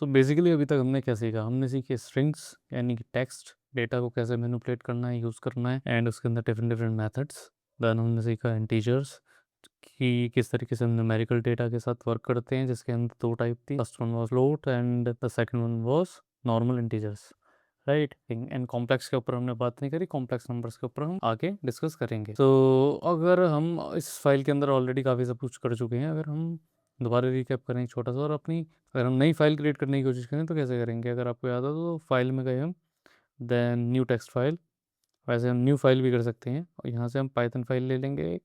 तो बेसिकली अभी तक हमने क्या सीखा, हमने सीखे स्ट्रिंग्स यानी कि टेक्स्ट डेटा को कैसे मैनिपुलेट करना है, यूज़ करना है, एंड उसके अंदर डिफरेंट डिफरेंट मेथड्स। देन हमने सीखा इंटीजर्स कि किस तरीके से हम न्यूमेरिकल डेटा के साथ वर्क करते हैं, जिसके अंदर दो टाइप थी, first one was float and the second one was normal integers, right. And complex के ऊपर हमने बात नहीं करी, कॉम्प्लेक्स नंबर्स के ऊपर हम आगे डिस्कस करेंगे। तो अगर हम इस फाइल के अंदर ऑलरेडी काफ़ी सब कुछ कर चुके हैं, अगर हम दोबारा रिकैप करें छोटा सा, और अपनी अगर हम नई फाइल क्रिएट करने की कोशिश करें तो कैसे करेंगे, अगर आपको याद हो तो फाइल में गए हम, देन न्यू टेक्स्ट फाइल, वैसे हम न्यू फाइल भी कर सकते हैं, और यहाँ से हम पाइथन फाइल ले लेंगे,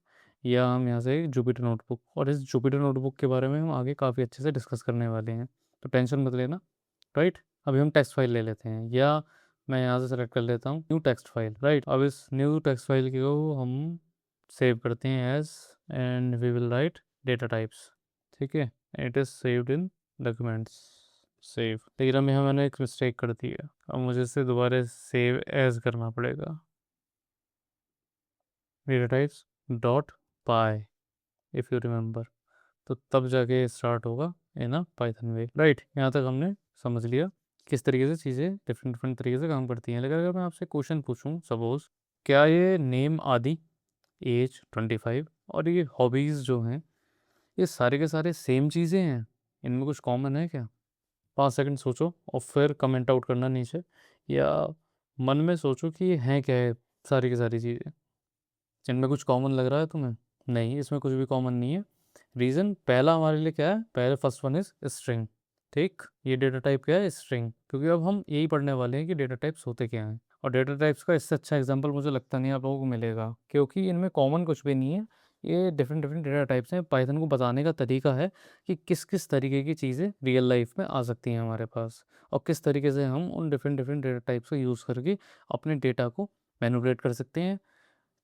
या हम यहाँ से जुपिटर नोटबुक, और इस जुपिटर नोटबुक के बारे में हम आगे काफ़ी अच्छे से डिस्कस करने वाले हैं, तो टेंशन मत लेना, राइट। अभी हम टेक्स्ट फाइल ले लेते हैं, या मैं यहाँ से सेलेक्ट कर लेता हूँ न्यू टेक्स्ट फाइल, राइट। अब इस न्यू टेक्स्ट फाइल को हम सेव करते हैं as, and we will write data types, ठीक है। It is saved in documents, save. लेकिन में मैंने एक मिस्टेक कर दी है, अब मुझे इसे दोबारा सेव एज करना पड़ेगा, data types dot pi, if you remember, तो तब जाके स्टार्ट होगा इन अ पाइथन वे, राइट। यहाँ तक हमने समझ लिया किस तरीके से चीज़ें डिफरेंट डिफरेंट तरीके से काम करती हैं। लेकिन अगर मैं आपसे क्वेश्चन पूछूं, सपोज क्या ये नेम आदि, एज 25 और ये हॉबीज़ जो हैं, ये सारे के सारे सेम चीज़ें हैं, इनमें कुछ कॉमन है क्या? 5 सेकंड सोचो और फिर कमेंट आउट करना नीचे, या मन में सोचो कि ये हैं क्या है सारी की सारी चीज़ें, इनमें कुछ कॉमन लग रहा है तुम्हें? नहीं, इसमें कुछ भी कॉमन नहीं है। रीज़न पहला हमारे लिए क्या है, पहले फर्स्ट वन इज स्ट्रिंग, ठीक। ये डेटा टाइप क्या है, स्ट्रिंग, क्योंकि अब हम यही पढ़ने वाले हैं कि डेटा टाइप्स होते क्या हैं, और डेटा टाइप्स का इससे अच्छा एग्जांपल मुझे लगता नहीं आप लोगों को मिलेगा, क्योंकि इनमें कॉमन कुछ भी नहीं है। ये डिफरेंट डिफरेंट डेटा टाइप्स हैं, पाइथन को बताने का तरीका है कि किस किस तरीके की चीज़ें रियल लाइफ में आ सकती हैं हमारे पास, और किस तरीके से हम उन डिफरेंट डिफरेंट डेटा टाइप्स को यूज़ करके अपने डेटा को मैनिपुलेट कर सकते हैं,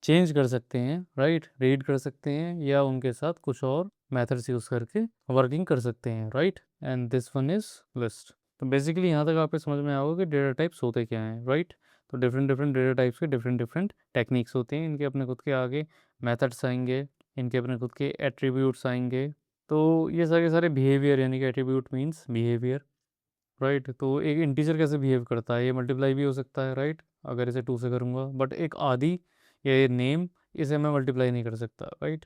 चेंज कर सकते हैं, राइट, रीड कर सकते हैं, या उनके साथ कुछ और मेथड्स यूज़ करके वर्किंग कर सकते हैं, right. And this one is list. तो बेसिकली यहाँ तक आपको समझ में आओगे कि डेटा टाइप्स होते क्या हैं, राइट। तो डिफरेंट डिफरेंट डेटा टाइप्स के डिफरेंट डिफरेंट टेक्निक्स होते हैं, इनके अपने खुद के आगे मेथड्स आएंगे, इनके अपने खुद के एट्रीब्यूट्स आएंगे। तो ये सारे सारे बिहेवियर, यानी कि एट्रीब्यूट मीन्स बिहेवियर, राइट। तो एक इंटीजर कैसे बिहेव करता है, ये मल्टीप्लाई भी हो सकता है, राइट, अगर इसे 2 से करूँगा, बट एक आदि या ये नेम, इसे मैं मल्टीप्लाई नहीं कर सकता, राइट।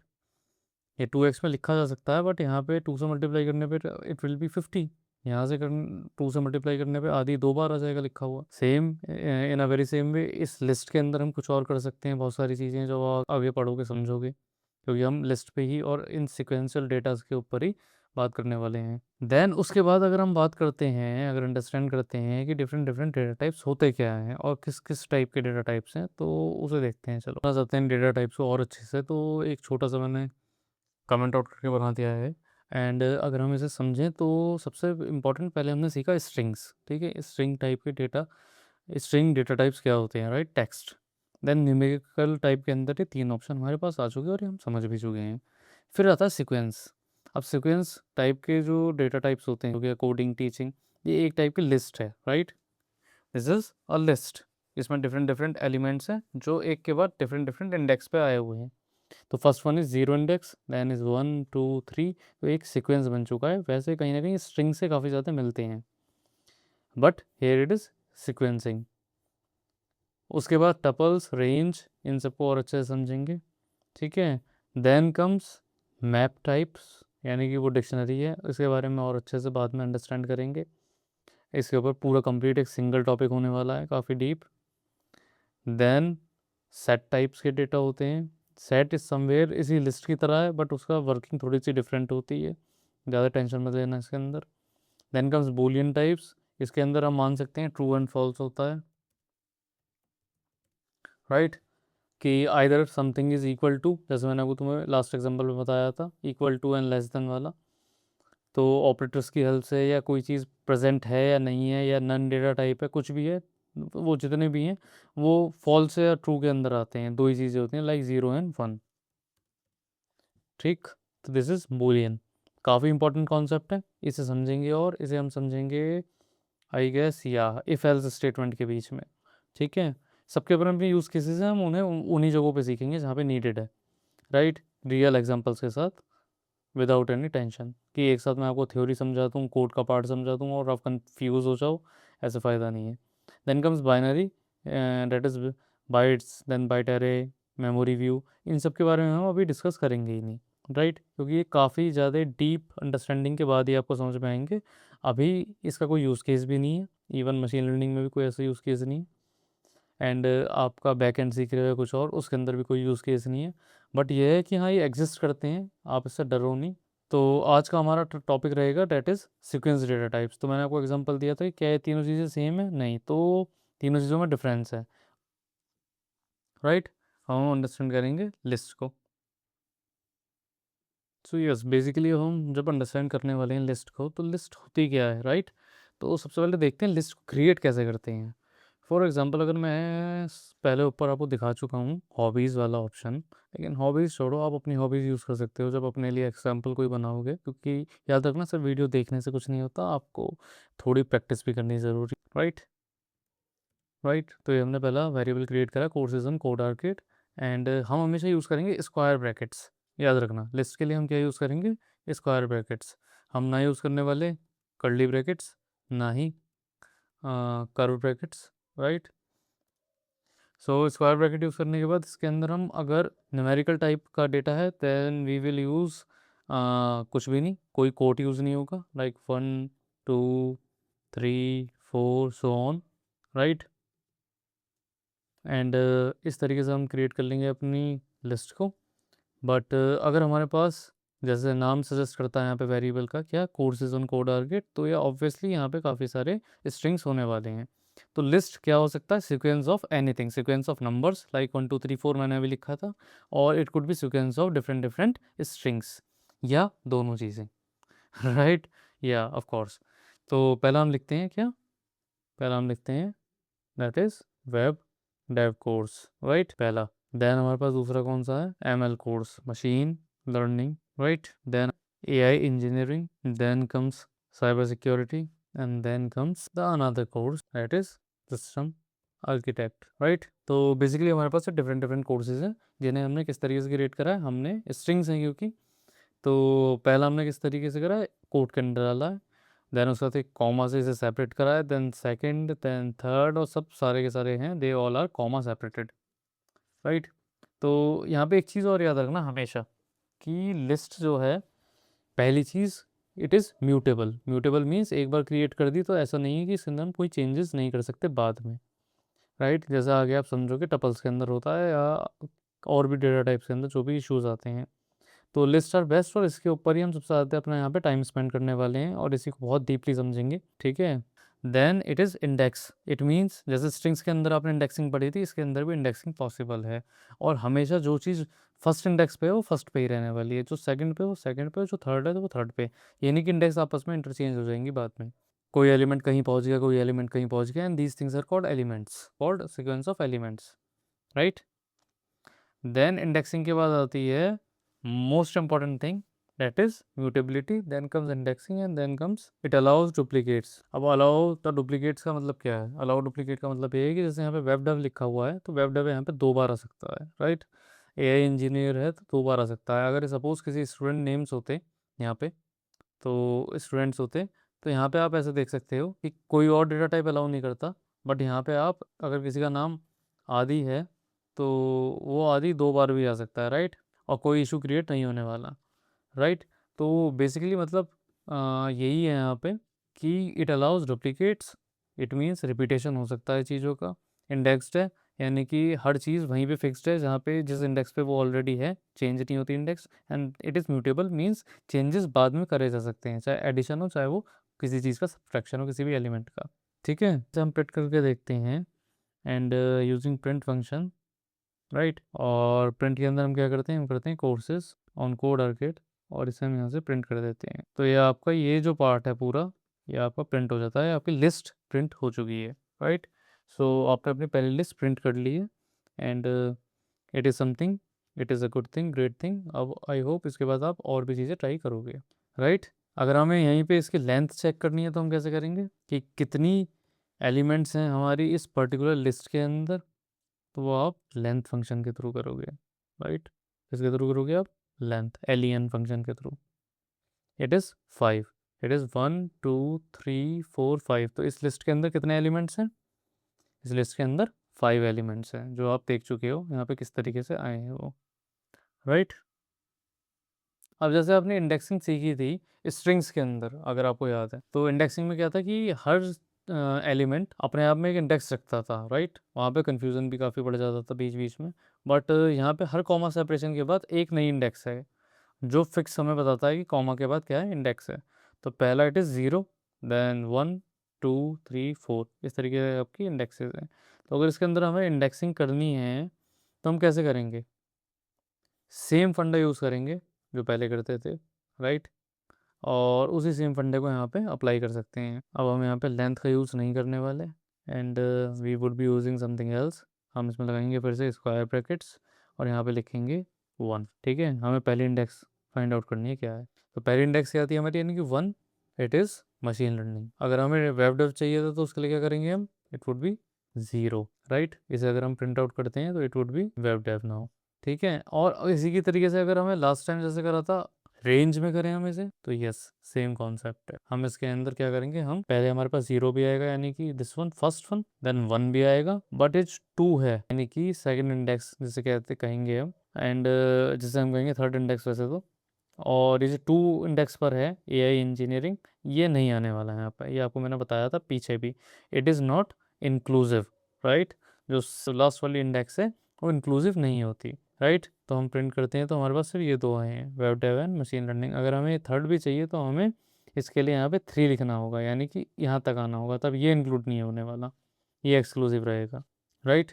ये 2x में लिखा जा सकता है, बट यहाँ पे 2 से मल्टीप्लाई करने पे इट विल बी 50, यहाँ से 2 से मल्टीप्लाई करने पे आदि 2 बार आ जाएगा लिखा हुआ, same in a very same way इस लिस्ट के अंदर हम कुछ और कर सकते हैं, बहुत सारी चीज़ें जो आप आगे पढ़ोगे समझोगे, क्योंकि हम लिस्ट पे ही और इन सिक्वेंशियल डेटास के ऊपर ही बात करने वाले हैं। देन उसके बाद अगर हम बात करते हैं, अगर अंडरस्टैंड करते हैं कि डिफरेंट डिफरेंट डेटा टाइप्स होते क्या हैं और किस किस टाइप के डेटा टाइप्स हैं, तो उसे देखते हैं। चलो, बना चाहते हैं डेटा टाइप्स को और अच्छे से, तो एक छोटा सा मैंने कमेंट आउट करके बना दिया है। एंड अगर हम इसे समझें तो सबसे इम्पोर्टेंट पहले हमने सीखा स्ट्रिंग्स, ठीक है। स्ट्रिंग टाइप के डेटा, स्ट्रिंग डेटा टाइप्स क्या होते हैं, right, text. Then numerical type के अंदर ये 3 ऑप्शन हमारे पास आ चुके हैं और ये हम समझ भी चुके हैं। फिर आता है सीक्वेंस। अब सीक्वेंस टाइप के जो डेटा टाइप्स होते हैं, क्योंकि कोडिंग, टीचिंग, ये एक टाइप की लिस्ट है, right. This is a list, इसमें डिफरेंट डिफरेंट एलिमेंट्स हैं जो एक के बाद डिफरेंट डिफरेंट इंडेक्स पे आए हुए हैं। तो first one is zero index, then is 1 2 3, तो एक सीक्वेंस बन चुका है। वैसे कहीं ना कहीं स्ट्रिंग से काफ़ी ज़्यादा मिलते हैं, but here it is sequencing. उसके बाद टपल्स, रेंज, इन सबको और अच्छे से समझेंगे, ठीक है। देन कम्स मैप टाइप्स, यानी कि वो डिक्शनरी है, इसके बारे में और अच्छे से बाद में अंडरस्टैंड करेंगे। इसके ऊपर पूरा कंप्लीट एक सिंगल टॉपिक होने वाला है, काफ़ी डीप। देन सेट टाइप्स के डेटा होते हैं। सेट इज समवेयर इसी लिस्ट की तरह है, बट उसका वर्किंग थोड़ी सी डिफरेंट होती है, ज़्यादा टेंशन मत लेना इसके अंदर। देन कम्स बूलियन टाइप्स, इसके अंदर हम मान सकते हैं ट्रू एंड फॉल्स होता है, राइट, कि either something is equal to, जैसे मैंने आपको तुम्हें लास्ट एग्जांपल में बताया था, equal to and less than वाला। तो ऑपरेटर्स की हेल्प से, या कोई चीज़ प्रेजेंट है या नहीं है, या नन डेटा टाइप है, कुछ भी है, वो जितने भी हैं वो फॉल्स या ट्रू के अंदर आते हैं। दो ही चीज़ें होती हैं, लाइक 0 एंड 1, ठीक। तो दिस इज बूलियन, काफ़ी इंपॉर्टेंट कॉन्सेप्ट है, इसे समझेंगे, और इसे हम समझेंगे आई गेस या इफ एल्स स्टेटमेंट के बीच में, ठीक है। सबके अपने अपने यूज़ केसेस हैं, हम उन्हें उन्हीं जगहों पे सीखेंगे जहाँ पे नीडेड है, राइट, रियल एग्जांपल्स के साथ। विदाउट एनी टेंशन कि एक साथ मैं आपको थ्योरी समझा दूँ, कोड का पार्ट समझा दूँ और आप कंफ्यूज हो जाओ, ऐसा फ़ायदा नहीं है। Then comes binary, that is bytes, then byte array, memory view, इन सब के बारे में हम अभी डिस्कस करेंगे ही नहीं, राइट, क्योंकि ये काफ़ी ज़्यादा डीप अंडरस्टैंडिंग के बाद ही आपको समझ में आएंगे। अभी इसका कोई यूज़ केस भी नहीं है, इवन मशीन लर्निंग में भी कोई ऐसा यूज़ केस नहीं है। एंड आपका बैक एंड सीख रहे हो कुछ और, उसके अंदर भी कोई यूज़ केस नहीं है। बट ये है कि हाँ, ये एग्जिस्ट करते हैं, आप इससे डरो नहीं। तो आज का हमारा टॉपिक रहेगा that is sequence data types. तो मैंने आपको एग्जांपल दिया था कि क्या ये तीनों चीज़ें सेम है, नहीं, तो तीनों चीज़ों में डिफरेंस है, राइट। हम अंडरस्टैंड करेंगे लिस्ट को। सो यस, बेसिकली हम जब अंडरस्टैंड करने वाले हैं लिस्ट को, तो लिस्ट होती क्या है, राइट। तो सबसे पहले देखते हैं लिस्ट को क्रिएट कैसे करते हैं। फॉर एग्जांपल, अगर मैं पहले ऊपर आपको दिखा चुका हूँ हॉबीज़ वाला ऑप्शन, लेकिन हॉबीज़ छोड़ो, आप अपनी हॉबीज़ यूज़ कर सकते हो जब अपने लिए एग्जांपल कोई बनाओगे, क्योंकि याद रखना सिर्फ वीडियो देखने से कुछ नहीं होता, आपको थोड़ी प्रैक्टिस भी करनी ज़रूरी, राइट। राइट, तो ये हमने पहला वेरिएबल क्रिएट करा courses on code orchid. And हम हमेशा यूज़ करेंगे स्क्वायर ब्रैकेट्स, याद रखना लिस्ट के लिए हम क्या यूज़ करेंगे, स्क्वायर ब्रैकेट्स। हम ना यूज़ करने वाले कर्ली ब्रैकेट्स, ना ही curve brackets, right. So square bracket use करने के बाद इसके अंदर हम अगर न्यूमेरिकल टाइप का डेटा है देन वी विल यूज़ कुछ भी नहीं, कोई कोट यूज़ नहीं होगा, like 1 2 3 4 so on, right. And इस तरीके से हम क्रिएट कर लेंगे अपनी लिस्ट को। बट अगर हमारे पास, जैसे नाम सजेस्ट करता है यहाँ पे वेरिएबल का क्या, कोर्सेज ऑन कोड आर्किड, तो ये ऑब्वियसली यहाँ पे काफ़ी सारे स्ट्रिंग्स होने वाले हैं। तो लिस्ट क्या हो सकता है, sequence of anything, sequence of numbers like 1 2 3 4 मैंने अभी लिखा था, और it could be sequence of different different strings, या दोनों चीज़ें राइट, या ऑफ कोर्स। तो पहला हम लिखते हैं क्या, पहला हम लिखते हैं that is web dev course, right, पहला। देन हमारे पास दूसरा कौन सा है, ML course, machine learning, right. Then AI engineering, then comes cyber security, and then comes the another course that is system architect, right. तो बेसिकली हमारे पास डिफरेंट डिफरेंट कोर्सेज हैं जिन्हें हमने किस तरीके से क्रिएट करा है, हमने स्ट्रिंग्स हैं क्योंकि, तो पहला हमने किस तरीके से करा है, कोड के अंदर डाला है, देन उसके बाद एक कॉमा से इसे सेपरेट करा है, देन सेकंड, देन थर्ड, और सब सारे के सारे हैं they all R comma separated, right. तो यहाँ पे एक चीज़ और याद रखना हमेशा कि लिस्ट जो है, पहली चीज़, it is mutable. Mutable means एक बार क्रिएट कर दी तो ऐसा नहीं है कि इसके अंदर हम कोई चेंजेस नहीं कर सकते बाद में, राइट। जैसा आगे आप समझोगे टपल्स के अंदर होता है, या और भी डेटा टाइप्स के अंदर जो भी इश्यूज आते हैं। तो लिस्ट आर बेस्ट, और इसके ऊपर ही हम सबसे ज़्यादा अपना यहाँ पे टाइम स्पेंड करने वाले हैं और इसी को बहुत डीपली समझेंगे, ठीक है। Then it is index, it means जैसे स्ट्रिंग्स के अंदर आपने इंडेक्सिंग पढ़ी थी, इसके अंदर भी इंडेक्सिंग पॉसिबल है। और हमेशा जो चीज़ फर्स्ट इंडेक्स पे है वो फर्स्ट पे ही रहने वाली है, जो सेकंड पे वो सेकंड पे, जो थर्ड है तो वो थर्ड पे। ये नहीं कि इंडेक्स आपस में इंटरचेंज हो जाएंगी बाद में, कोई एलिमेंट कहीं पहुंच गया, कोई एलिमेंट कहीं पहुंच गया, and these things are called elements, called sequence of elements, right. Then indexing के बाद आती है most important thing, that is mutability, then comes indexing, and then comes it allows duplicates. अब अलाउ द डुप्लीकेट्स का मतलब क्या है, allow duplicate का मतलब ये है कि जैसे यहाँ पे वेब डेव लिखा हुआ है, तो वेब डेव यहाँ पे 2 बार आ सकता है, राइट। एआई इंजीनियर है तो 2 बार आ सकता है। अगर सपोज किसी स्टूडेंट नेम्स होते यहाँ पे, तो स्टूडेंट्स होते, तो यहाँ पे आप ऐसे देख सकते हो कि कोई और डेटा टाइप अलाउ नहीं करता, बट यहाँ पे आप अगर किसी का नाम आदि है तो वो आदि 2 बार भी आ सकता है, राइट, और कोई इशू क्रिएट नहीं होने वाला, राइट। तो बेसिकली मतलब यही है यहाँ पे कि it allows duplicates, it means repetition हो सकता है चीज़ों का। इंडेक्स्ड है यानी कि हर चीज़ वहीं पे फिक्स्ड है जहाँ पे जिस इंडेक्स पे वो ऑलरेडी है, चेंज नहीं होती index. And it is mutable means changes बाद में करे जा सकते हैं, चाहे एडिशन हो चाहे वो किसी चीज़ का सब्ट्रैक्शन हो किसी भी एलिमेंट का, ठीक है। तो हम प्रिंट करके देखते हैं, and using print function, right. और प्रिंट के अंदर हम क्या करते हैं, हम करते हैं कोर्सेज ऑन कोड आर्किड, और इसे हम यहाँ से प्रिंट कर देते हैं। तो ये आपका ये जो पार्ट है पूरा, ये आपका प्रिंट हो जाता है, आपकी लिस्ट प्रिंट हो चुकी है, राइट। सो आपने अपनी पहली लिस्ट प्रिंट कर ली है, and it is something, it is a good thing, great thing. अब आई होप इसके बाद आप और भी चीज़ें ट्राई करोगे, राइट। अगर हमें यहीं पे इसकी लेंथ चेक करनी है तो हम कैसे करेंगे कि कितनी एलिमेंट्स हैं हमारी इस पर्टिकुलर लिस्ट के अंदर, तो वो आप लेंथ फंक्शन के थ्रू करोगे, राइट। किसके थ्रू करोगे आप, लेंथ, len फंक्शन के through. It is 5, it is 1 2 3 4 5। तो इस लिस्ट के अंदर कितने एलिमेंट्स हैं? इस लिस्ट के अंदर 5 एलिमेंट्स हैं, जो आप देख चुके हो यहाँ पे किस तरीके से आए हैं वो, राइट। अब जैसे आपने इंडेक्सिंग सीखी थी स्ट्रिंग्स के अंदर, अगर आपको याद है, तो इंडेक्सिंग में क्या था कि हर एलिमेंट अपने आप में एक इंडेक्स रखता था, राइट। वहाँ पे कन्फ्यूज़न भी काफ़ी बढ़ जाता था बीच बीच में। बट यहाँ पे हर कॉमा सेपरेशन के बाद एक नई इंडेक्स है, जो फिक्स हमें बताता है कि कॉमा के बाद क्या है, इंडेक्स है। तो पहला इट इज़ 0, देन 1 2 3 4, इस तरीके से आपकी इंडेक्सेस हैं। तो अगर इसके अंदर हमें इंडेक्सिंग करनी है तो हम कैसे करेंगे? सेम फंडा यूज़ करेंगे जो पहले करते थे, राइट। और उसी सेम फंडे को यहाँ पे अप्लाई कर सकते हैं। अब हम यहाँ पे लेंथ का यूज़ नहीं करने वाले, and we would be using something else. हम इसमें लगाएंगे फिर से स्क्वायर ब्रैकेट्स और यहाँ पे लिखेंगे 1, ठीक है। हमें पहली इंडेक्स फाइंड आउट करनी है क्या है। तो पहली इंडेक्स क्या आती है हमारी, यानी कि 1, इट इज़ मशीन लर्निंग। अगर हमें वेब डेव चाहिए था तो उसके लिए क्या करेंगे हम, इट वुड बी 0, राइट। इसे अगर हम प्रिंट आउट करते हैं तो it would be web dev now, ठीक है। और इसी की तरीके से अगर हमें लास्ट टाइम जैसे करा था रेंज में करें हम इसे, तो यस, सेम कॉन्सेप्ट है। हम इसके अंदर क्या करेंगे, हम पहले हमारे पास 0 भी आएगा यानी कि this one first one, then 1 भी आएगा बट इट्स 2 है यानी कि सेकंड इंडेक्स जिसे कहते कहेंगे हम, एंड जिसे हम कहेंगे थर्ड इंडेक्स वैसे तो। और ये जो 2 इंडेक्स पर है एआई इंजीनियरिंग, ये नहीं आने वाला है यहाँ पर, ये आपको मैंने बताया था पीछे भी। It is not inclusive, right. जो लास्ट वाली इंडेक्स है वो इंक्लूसिव नहीं होती, राइट। तो हम प्रिंट करते हैं तो हमारे पास सिर्फ ये 2 आए हैं, web dev and machine learning. अगर हमें थर्ड भी चाहिए तो हमें इसके लिए यहाँ पे 3 लिखना होगा, यानी कि यहाँ तक आना होगा, तब ये इंक्लूड नहीं होने वाला, ये एक्सक्लूसिव रहेगा, राइट।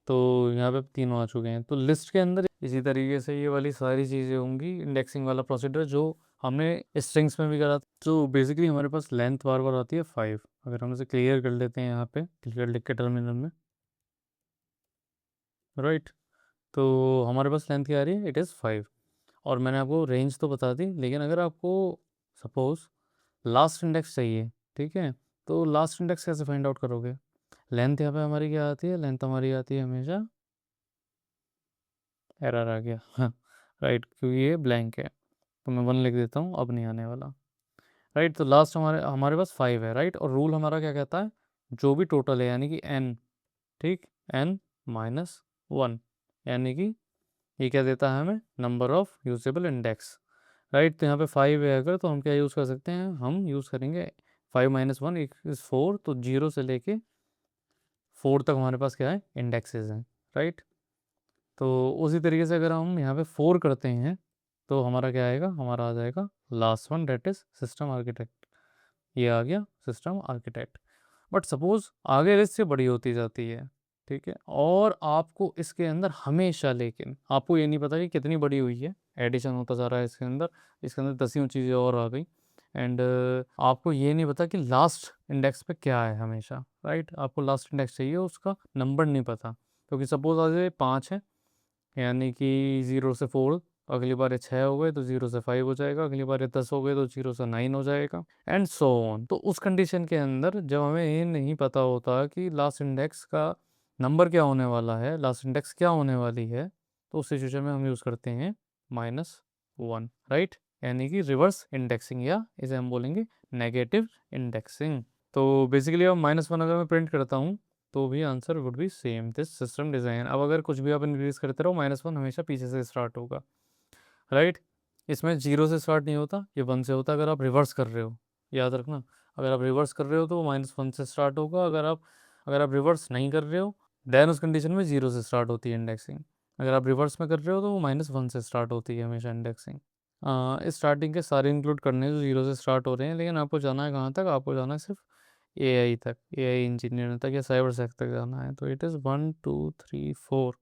तो यहाँ पे तीनों आ चुके हैं। तो लिस्ट के अंदर इसी तरीके से ये वाली सारी चीज़ें होंगी, इंडेक्सिंग वाला प्रोसीडर जो हमने स्ट्रिंग्स में भी करा था। तो बेसिकली हमारे पास लेंथ बार बार आती है 5। अगर हम इसे क्लियर कर लेते हैं यहाँ पे क्लियर लिख के टर्मिनल में, राइट। तो हमारे पास लेंथ क्या आ रही है, इट इज़ 5। और मैंने आपको रेंज तो बता दी, लेकिन अगर आपको सपोज लास्ट इंडेक्स चाहिए, ठीक है, तो लास्ट इंडेक्स कैसे फाइंड आउट करोगे? लेंथ यहाँ पे हमारी क्या आती है, लेंथ हमारी आती है हमेशा, एरर आ गया, हाँ, राइट, क्योंकि ये ब्लैंक है। तो मैं 1 लिख देता हूँ, अब नहीं आने वाला, राइट। तो लास्ट हमारे हमारे पास 5 है, राइट। और रूल हमारा क्या कहता है, जो भी टोटल है यानी कि n, ठीक, n माइनस 1, यानी कि ये क्या देता है हमें, number of usable index, right. तो यहाँ पे 5 है अगर, तो हम क्या यूज़ कर सकते हैं, हम यूज़ करेंगे 5 माइनस 1 इज 4। तो 0 से लेके 4 तक हमारे पास क्या है, इंडेक्सेस हैं, राइट। तो उसी तरीके से अगर हम यहाँ पे 4 करते हैं तो हमारा क्या आएगा, हमारा आ जाएगा last one, that is system architect. ये आ गया सिस्टम आर्किटेक्ट। बट सपोज आगे लिस्ट से बड़ी होती जाती है, ठीक है, और आपको इसके अंदर हमेशा, लेकिन आपको ये नहीं पता कि कितनी बड़ी हुई है, एडिशन होता जा रहा है इसके अंदर 10 चीज़ें और आ गई, एंड आपको ये नहीं पता कि लास्ट इंडेक्स पे क्या है हमेशा, राइट। आपको लास्ट इंडेक्स चाहिए, उसका नंबर नहीं पता, क्योंकि सपोज आज 5 है यानी कि 0 से 4, अगली बार ये 6 हो गए तो 0 से 5 हो जाएगा, अगली बार ये 10 हो गए तो 0 से 9 हो जाएगा, एंड सो ऑन। तो उस कंडीशन के अंदर जब हमें ये नहीं पता होता कि लास्ट इंडेक्स का नंबर क्या होने वाला है, लास्ट इंडेक्स क्या होने वाली है, तो उस सिचुएशन में हम यूज़ करते हैं -1, राइट, यानी कि रिवर्स इंडेक्सिंग, या इसे हम बोलेंगे नेगेटिव इंडेक्सिंग। तो बेसिकली अब -1 अगर मैं प्रिंट करता हूँ तो भी answer would be same, this system design. अब अगर कुछ भी आप इंक्रीज करते रहो, -1 हमेशा पीछे से स्टार्ट होगा, राइट। इसमें 0 से स्टार्ट नहीं होता, ये 1 से होता, अगर आप रिवर्स कर रहे हो, याद रखना। अगर आप रिवर्स कर रहे हो तो वो -1 से स्टार्ट होगा, अगर आप रिवर्स नहीं कर रहे हो देन उस कंडीशन में 0 से स्टार्ट होती है इंडेक्सिंग। अगर आप रिवर्स में कर रहे हो तो वो -1 से स्टार्ट होती है हमेशा इंडेक्सिंग। स्टार्टिंग के सारे इंक्लूड करने जो 0 से स्टार्ट हो रहे हैं, लेकिन आपको जाना है कहाँ तक, आपको जाना है सिर्फ एआई तक, एआई इंजीनियर तक या साइबर सेक तक जाना है। तो इट इज़ 1 2 3 4,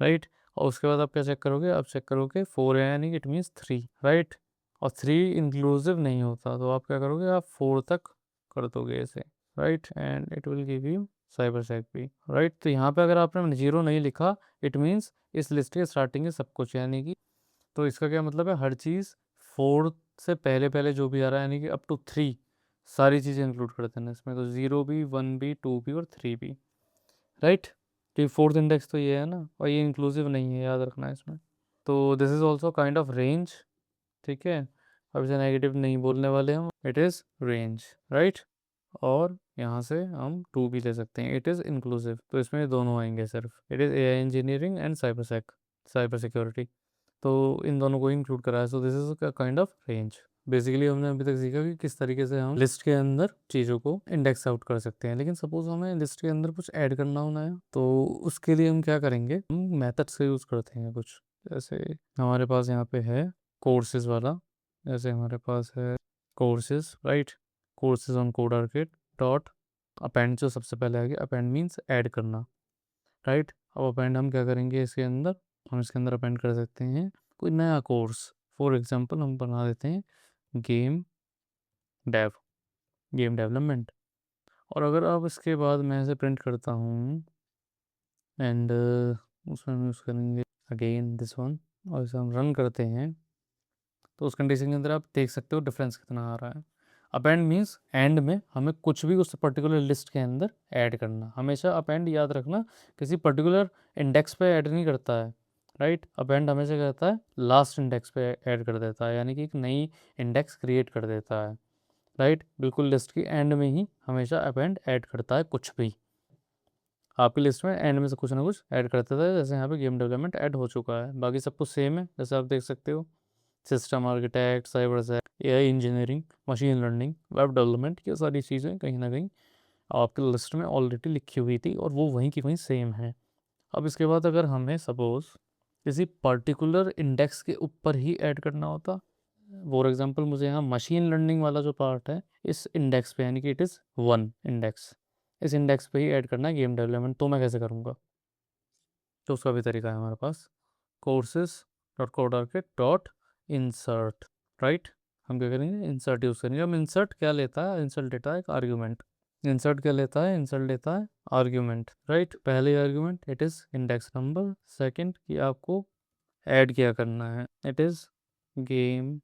राइट। और उसके बाद आप क्या चेक करोगे, आप चेक करोगे 4 है यानी कि इट मीन्स 3, राइट। और 3 इंक्लूसिव नहीं होता, तो आप क्या करोगे, आप 4 तक कर दोगे इसे, right, and it will give you cyber sec भी, राइट। तो यहाँ पे अगर आपने 0 नहीं लिखा, इट मीन्स इस लिस्ट के स्टार्टिंग है सब कुछ, यानी कि, तो इसका क्या मतलब है, हर चीज़ 4 से पहले पहले जो भी आ रहा है यानी कि अप टू 3 सारी चीज़ें इंक्लूड करते हैं इसमें। तो 0 भी, 1 भी, 2 भी और 3 भी, राइट। तो फोर्थ इंडेक्स तो ये है ना, और ये इंक्लूसिव नहीं है, याद रखना है इसमें। तो this is also kind of range, ठीक है। अब इसे नेगेटिव नहीं बोलने वाले हम, इट इज़ रेंज, राइट। और यहाँ से हम 2 भी ले सकते हैं, इट इज़ इंक्लूसिव, तो इसमें दोनों आएंगे सिर्फ, it is AI engineering and cyber security, तो इन दोनों को इंक्लूड करा है। So this is kind of range. Basically हमने अभी तक सीखा कि किस तरीके से हम लिस्ट के अंदर चीज़ों को इंडेक्स आउट कर सकते हैं, लेकिन सपोज हमें लिस्ट के अंदर कुछ ऐड करना होना है, तो उसके लिए हम क्या करेंगे, हम मेथड्स का यूज़ करते हैं कुछ। जैसे हमारे पास यहाँ पे है कोर्सेज वाला, जैसे हमारे पास है courses, right, courses on code arkit dot append, जो सबसे पहले आ गया अपेंड मीन्स ऐड करना, राइट। अब अपेंड हम क्या करेंगे इसके अंदर, हम इसके अंदर अपेंड कर सकते हैं कोई नया कोर्स। फॉर एग्जांपल हम बना देते हैं गेम डेव, गेम डेवलपमेंट। और अगर आप इसके बाद मैं इसे प्रिंट करता हूँ एंड उसमें हम यूज़ करेंगे अगेन दिस वन, और इसे हम रन करते हैं, तो उस कंडीशन के अंदर आप देख सकते हो डिफरेंस कितना आ रहा है। अपेंड मीन्स एंड में हमें कुछ भी उस पर्टिकुलर लिस्ट के अंदर ऐड करना। हमेशा अपेंड याद रखना किसी पर्टिकुलर इंडेक्स पे ऐड नहीं करता है, राइट। अपेंड हमेशा कहता है लास्ट इंडेक्स पे ऐड कर देता है, यानी कि एक नई इंडेक्स क्रिएट कर देता है, राइट। बिल्कुल लिस्ट की एंड में ही हमेशा अपेंड ऐड करता है कुछ भी। आपकी लिस्ट में एंड में से कुछ ना कुछ ऐड करता था, जैसे यहाँ पे गेम डेवलपमेंट ऐड हो चुका है, बाकी सब कुछ सेम है जैसे आप देख सकते हो, system architect, cyber sec, AI engineering, machine learning, web development, ये सारी चीज़ें कहीं ना कहीं आपकी लिस्ट में ऑलरेडी लिखी हुई थी और वो वहीं की वहीं सेम है। अब इसके बाद अगर हमें सपोज किसी पर्टिकुलर इंडेक्स के ऊपर ही ऐड करना होता, फॉर एग्जांपल मुझे यहाँ मशीन लर्निंग वाला जो पार्ट है इस इंडेक्स पे, यानी कि इट इज़ 1 इंडेक्स, इस इंडेक्स पे ही ऐड करना है गेम डेवलपमेंट, तो मैं कैसे करूँगा, तो उसका भी तरीका है हमारे पास, courses dot code arkit dot insert, right. हम क्या करेंगे, इंसर्ट यूज़ करेंगे। हम इंसर्ट क्या लेता है, इंसर्ट लेता है एक आर्ग्यूमेंट, इंसर्ट क्या लेता है, इंसर्ट लेता है आर्ग्यूमेंट, राइट। पहले argument it is index number, second कि आपको ऐड क्या करना है, इट इज़ गेम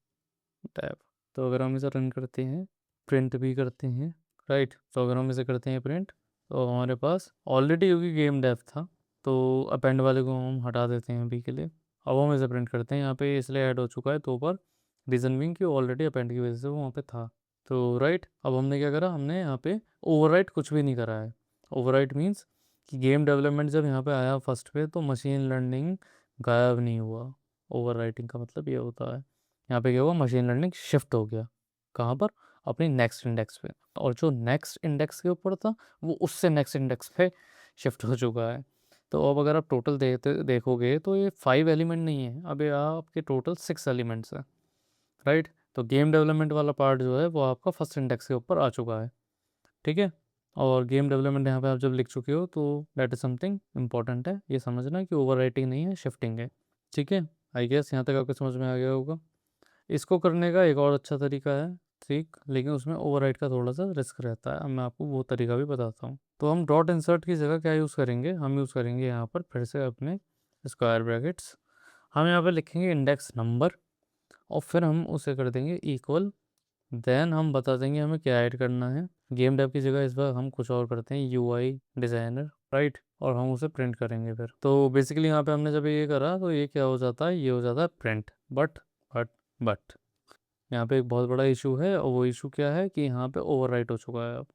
टैब। तो अगर हम इसे रन करते हैं, प्रिंट भी करते हैं, राइट, तो अगर हम इसे करते हैं प्रिंट, तो हमारे पास ऑलरेडी क्योंकि गेम डेव था, तो अपेंड वाले को हम हटा देते हैं अभी के लिए। अब हम इसे प्रिंट करते हैं, यहाँ पे इसलिए ऐड हो चुका है तो पर रीज़न बिंग कि ऑलरेडी अपेंड की वजह से वो वहाँ पे था, तो राइट। अब हमने क्या करा, हमने यहाँ पे ओवरराइट कुछ भी नहीं करा है। ओवरराइट मीन्स कि गेम डेवलपमेंट जब यहाँ पे आया फर्स्ट पे, तो मशीन लर्निंग गायब नहीं हुआ। ओवरराइटिंग का मतलब ये होता है, यहाँ पे क्या हुआ, मशीन लर्निंग शिफ्ट हो गया कहाँ पर, अपनी नेक्स्ट इंडेक्स पे, और जो नेक्स्ट इंडेक्स के ऊपर था वो उससे नेक्स्ट इंडेक्स पे शिफ्ट हो चुका है। तो अब अगर आप टोटल देखोगे तो ये 5 एलिमेंट नहीं है, अब ये आपके टोटल 6 एलिमेंट्स है, राइट। तो गेम डेवलपमेंट वाला पार्ट जो है वो आपका फर्स्ट इंडेक्स के ऊपर आ चुका है, ठीक है। और गेम डेवलपमेंट यहाँ पे आप जब लिख चुके हो तो दैट इज समथिंग इंपॉर्टेंट है, ये समझना कि ओवर राइटिंग नहीं है, शिफ्टिंग है, ठीक है। आई गेस यहाँ तक आपको समझ में आ गया होगा। इसको करने का एक और अच्छा तरीका है, ठीक, लेकिन उसमें ओवरराइट का थोड़ा सा रिस्क रहता है, अब मैं आपको वो तरीका भी बताता हूँ। तो हम डॉट इंसर्ट की जगह क्या यूज़ करेंगे, हम यूज़ करेंगे यहाँ पर फिर से अपने स्क्वायर ब्रैकेट्स, हम यहाँ पर लिखेंगे इंडेक्स नंबर, और फिर हम उसे कर देंगे इक्वल, देन हम बता देंगे हमें क्या ऐड करना है। गेम डेव की जगह इस बार हम कुछ और करते हैं, यूआई डिज़ाइनर, राइट, और हम उसे प्रिंट करेंगे फिर। तो बेसिकली यहाँ पे हमने जब ये करा तो ये क्या हो जाता है, ये हो जाता है प्रिंट, बट यहाँ पे एक बहुत बड़ा इशू है, और वो इशू क्या है कि यहाँ पे ओवरराइट हो चुका है अब,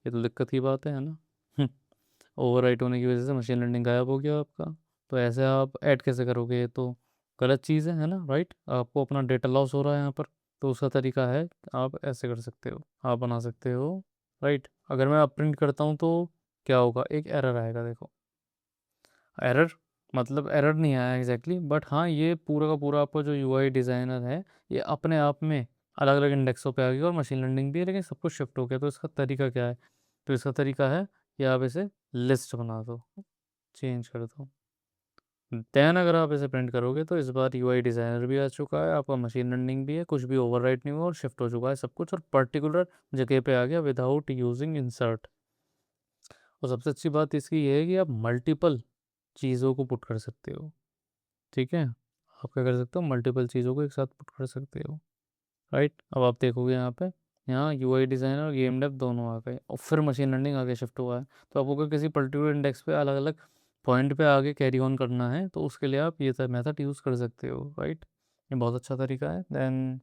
ये तो दिक्कत की बात है ना। ओवरराइट होने की वजह से मशीन लर्निंग गायब हो गया आपका, तो ऐसे आप ऐड कैसे करोगे, ये तो गलत चीज़ है ना, राइट। आपको अपना डेटा लॉस हो रहा है यहाँ पर, तो उसका तरीका है आप ऐसे कर सकते हो, आप बना सकते हो, राइट। अगर मैं अब प्रिंट करता हूँ तो क्या होगा, एक एरर आएगा, देखो एरर, मतलब एरर नहीं आया एग्जैक्टली, बट हाँ ये पूरा का पूरा आपका जो यूआई डिज़ाइनर है ये अपने आप में अलग अलग इंडेक्सों पे आ गया और मशीन लर्निंग भी है, लेकिन सब कुछ शिफ्ट हो गया। तो इसका तरीका क्या है, तो इसका तरीका है कि आप इसे लिस्ट बना दो, चेंज कर दो, देन अगर आप इसे प्रिंट करोगे तो इस बार यूआई डिज़ाइनर भी आ चुका है, आपका मशीन लर्निंग भी है, कुछ भी ओवरराइट नहीं हुआ और शिफ्ट हो चुका है सब कुछ, और पर्टिकुलर जगह पे आ गया विदाउट यूजिंग इंसर्ट। और सबसे अच्छी बात इसकी ये है कि आप मल्टीपल चीज़ों को पुट कर सकते हो, ठीक है। आप क्या कर सकते हो, मल्टीपल चीज़ों को एक साथ पुट कर सकते हो, राइट। अब आप देखोगे यहाँ पे, यहाँ यूआई डिज़ाइनर और गेम डेव दोनों आ गए और फिर मशीन लर्निंग आगे शिफ्ट हुआ है। तो आपको अगर किसी पर्टिकुलर इंडेक्स पे अलग अलग पॉइंट पे आगे कैरी ऑन करना है तो उसके लिए आप ये मेथड यूज़ कर सकते हो, राइट। ये बहुत अच्छा तरीका है। Then